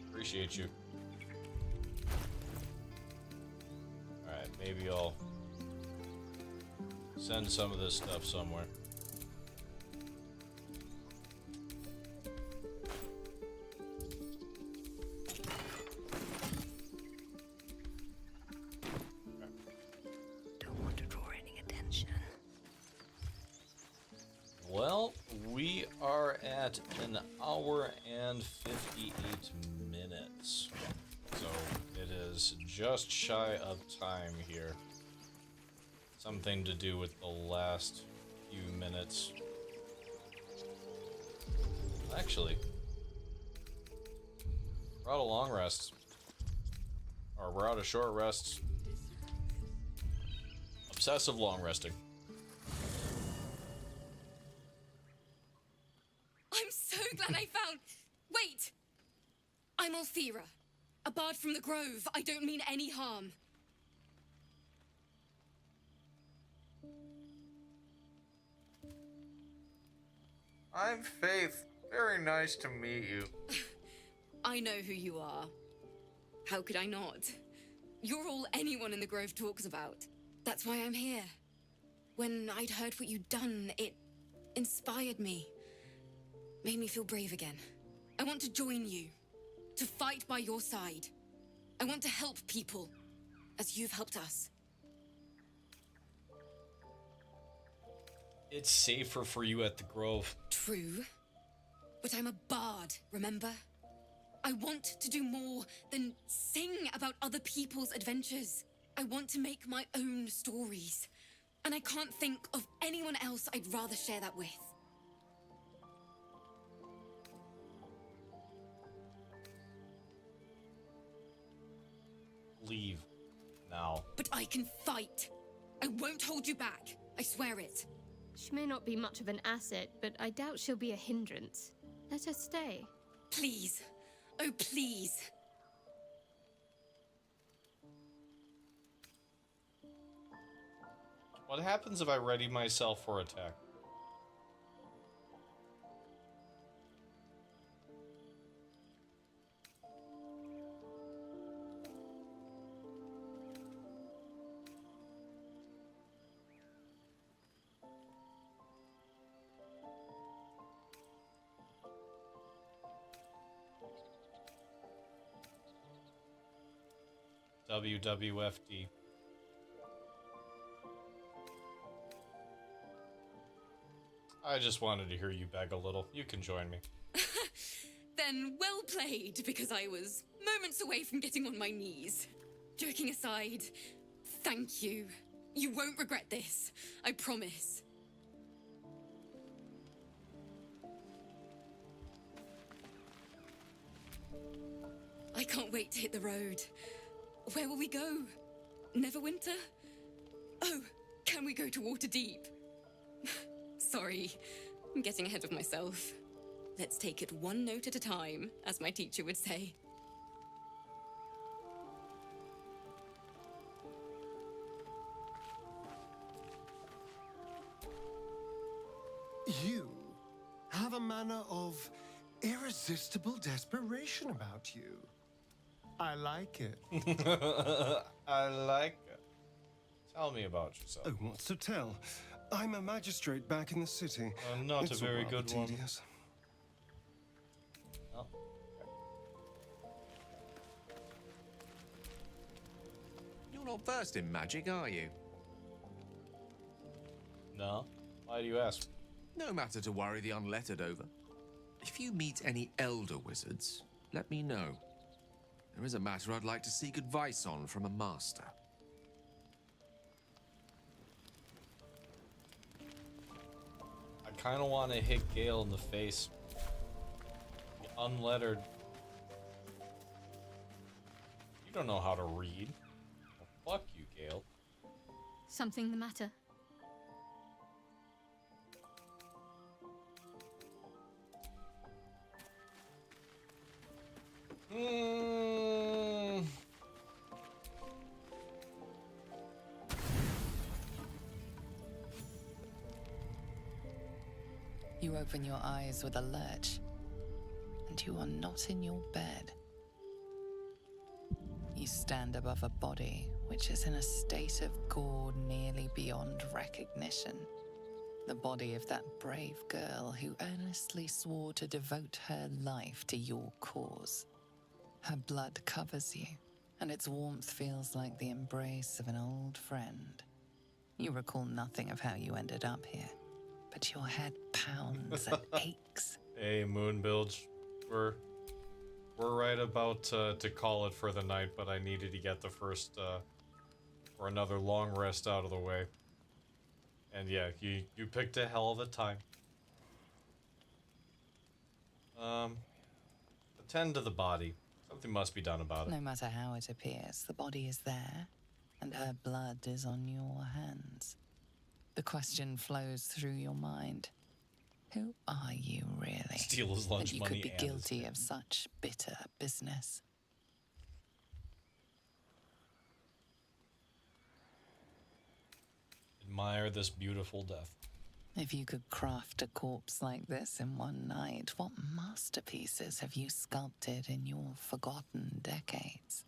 Appreciate you. Alright, maybe I'll send some of this stuff somewhere. Don't want to draw any attention. Well, we are at an hour and 58 minutes. So it is just shy of time here. Something to do with the last few minutes. Actually, we're out of long rests. Or we're out of short rests. Obsessive long resting. I'm so glad I found... Wait! I'm Althira, a bard from the Grove. I don't mean any harm. I'm Faith. Very nice to meet you. I know who you are. How could I not? You're all anyone in the Grove talks about. That's why I'm here. When I'd heard what you'd done, it inspired me. Made me feel brave again. I want to join you. To fight by your side. I want to help people. As you've helped us. It's safer for you at the Grove. True. But I'm a bard, remember? I want to do more than sing about other people's adventures. I want to make my own stories. And I can't think of anyone else I'd rather share that with. Leave. Now. But I can fight. I won't hold you back. I swear it. She may not be much of an asset, but I doubt she'll be a hindrance. Let her stay. Please. Oh, please. What happens if I ready myself for attack? WWFD. I just wanted to hear you beg a little. You can join me. Then well played, because I was moments away from getting on my knees. Joking aside, thank you. You won't regret this. I promise. I can't wait to hit the road. Where will we go? Neverwinter? Oh, can we go to Waterdeep? Sorry, I'm getting ahead of myself. Let's take it one note at a time, as my teacher would say. You have a manner of irresistible desperation about you. I like it. I like it. Tell me about yourself. Oh, what's to tell? I'm a magistrate back in the city. Not It's a very rather good one. tedious. Oh. You're not versed in magic, are you? No. Why do you ask? No matter to worry the unlettered over. If you meet any elder wizards, let me know. There is a matter I'd like to seek advice on from a master. I kind of want to hit Gale in the face. Unlettered. You don't know how to read. Well, fuck you, Gale. something the matter? You open your eyes with a lurch, and you are not in your bed. You stand above a body which is in a state of gore nearly beyond recognition. The body of that brave girl who earnestly swore to devote her life to your cause. Her blood covers you, and its warmth feels like the embrace of an old friend. You recall nothing of how you ended up here, but your head pounds and aches. Hey, Moonbilge, we're right about to call it for the night, but I needed to get the first or another long rest out of the way. And yeah, you picked a hell of a time. Attend to the body. Something must be done about it. No matter how it appears, the body is there, and her blood is on your hands. The question flows through your mind. Who are you, really? Steal his lunch that you money could be and guilty of such bitter business? Admire this beautiful death. If you could craft a corpse like this in one night, what masterpieces have you sculpted in your forgotten decades?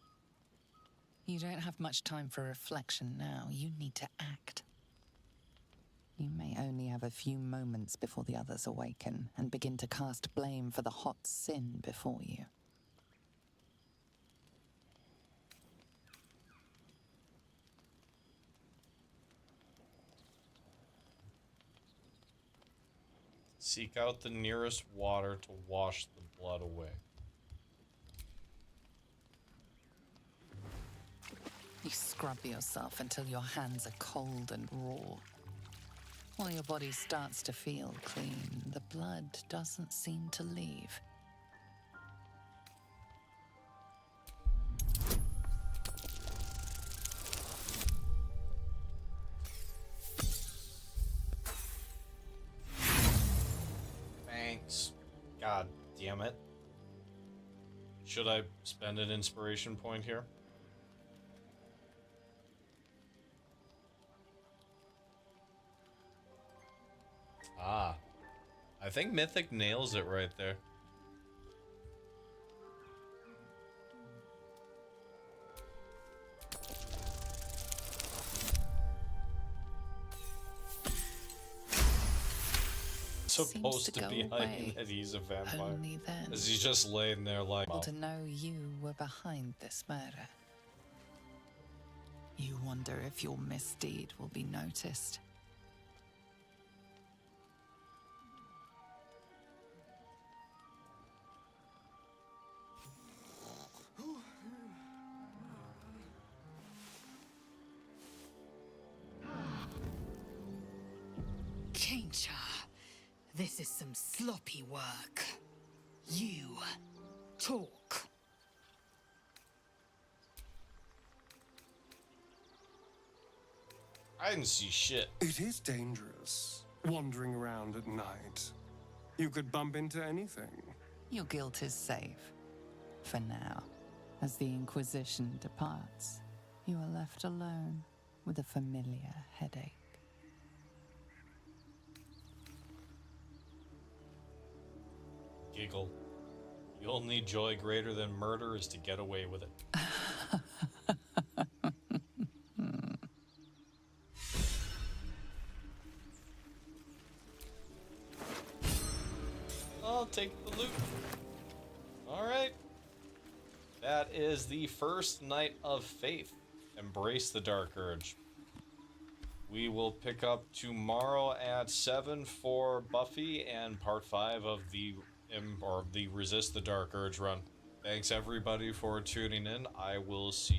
You don't have much time for reflection now. You need to act. You may only have a few moments before the others awaken and begin to cast blame for the hot sin before you. Seek out the nearest water to wash the blood away. You scrub yourself until your hands are cold and raw. While your body starts to feel clean, the blood doesn't seem to leave. Thanks. God damn it. Should I spend an inspiration point here? Ah. I think Mythic nails it right there. Supposed to be hiding that he's a vampire. Only then. As he's just laying there like... Able to know you were behind this murder. You wonder if your misdeed will be noticed. Kaincha, this is some sloppy work. You talk. I didn't see shit. It is dangerous, wandering around at night. You could bump into anything. Your guilt is safe. For now. As the Inquisition departs, you are left alone with a familiar headache. Giggle. The only joy greater than murder is to get away with it. I'll take the loot. Alright. That is the first night of Faith. Embrace the Dark Urge. We will pick up tomorrow at 7 for Buffy and part 5 of the Resist the Dark Urge run. Thanks everybody for tuning in. I will see